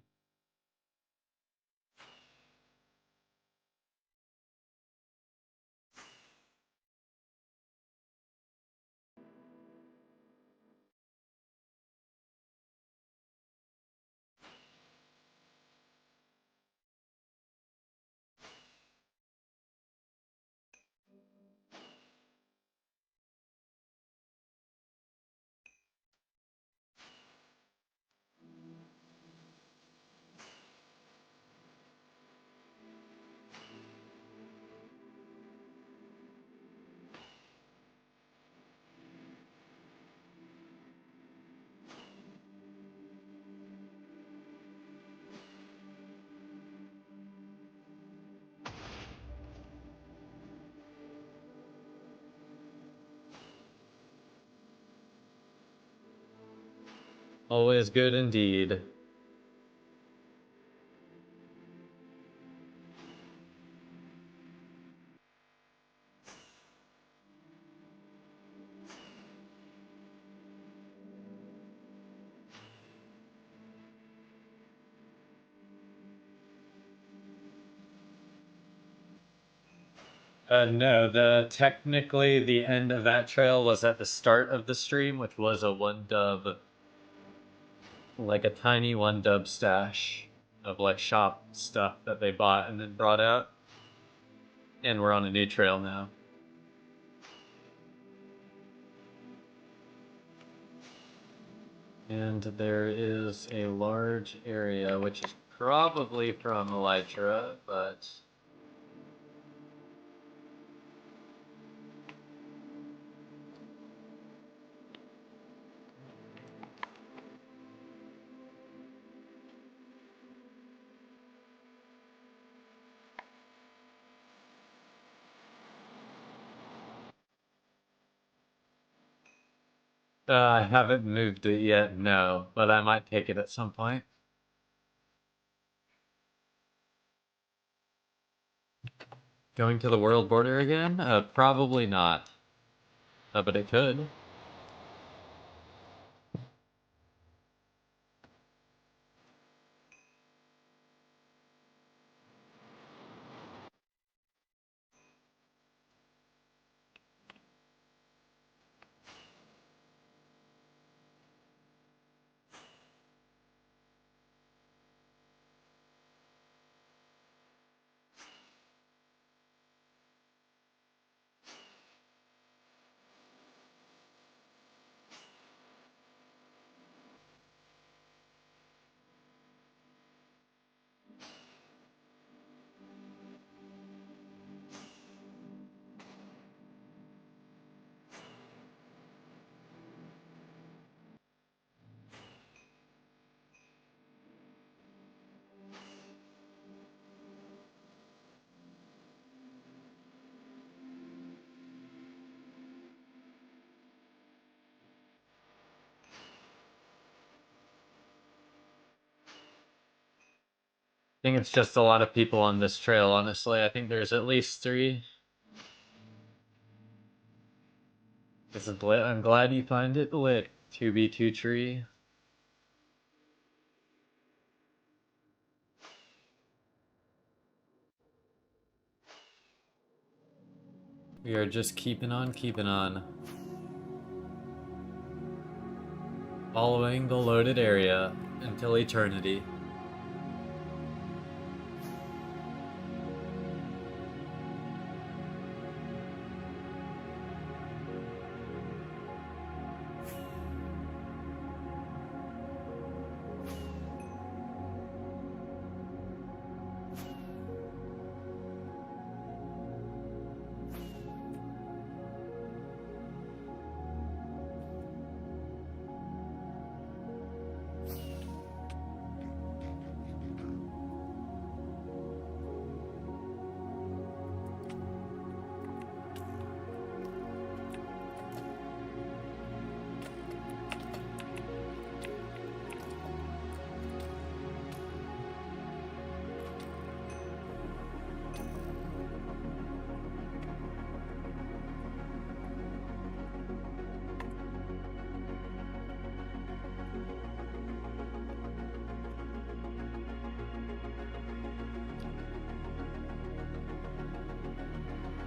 Always good indeed. No, technically the end of that trail was at the start of the stream, which was a one dub, like a tiny one dub stash of like shop stuff that they bought and then brought out. And we're on a new trail now. And there is a large area, which is probably from Elytra, but I haven't moved it yet, no, but I might take it at some point. Going to the world border again? Probably not. But it could. I think it's just a lot of people on this trail, honestly. I think there's at least 3. This is lit. I'm glad you find it lit, 2B2 tree. We are just keeping on, keeping on. Following the loaded area until eternity.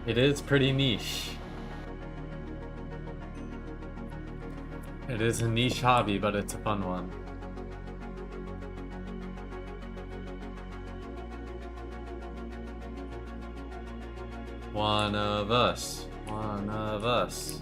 It is pretty niche. It is a niche hobby, but it's a fun one. One of us. One of us.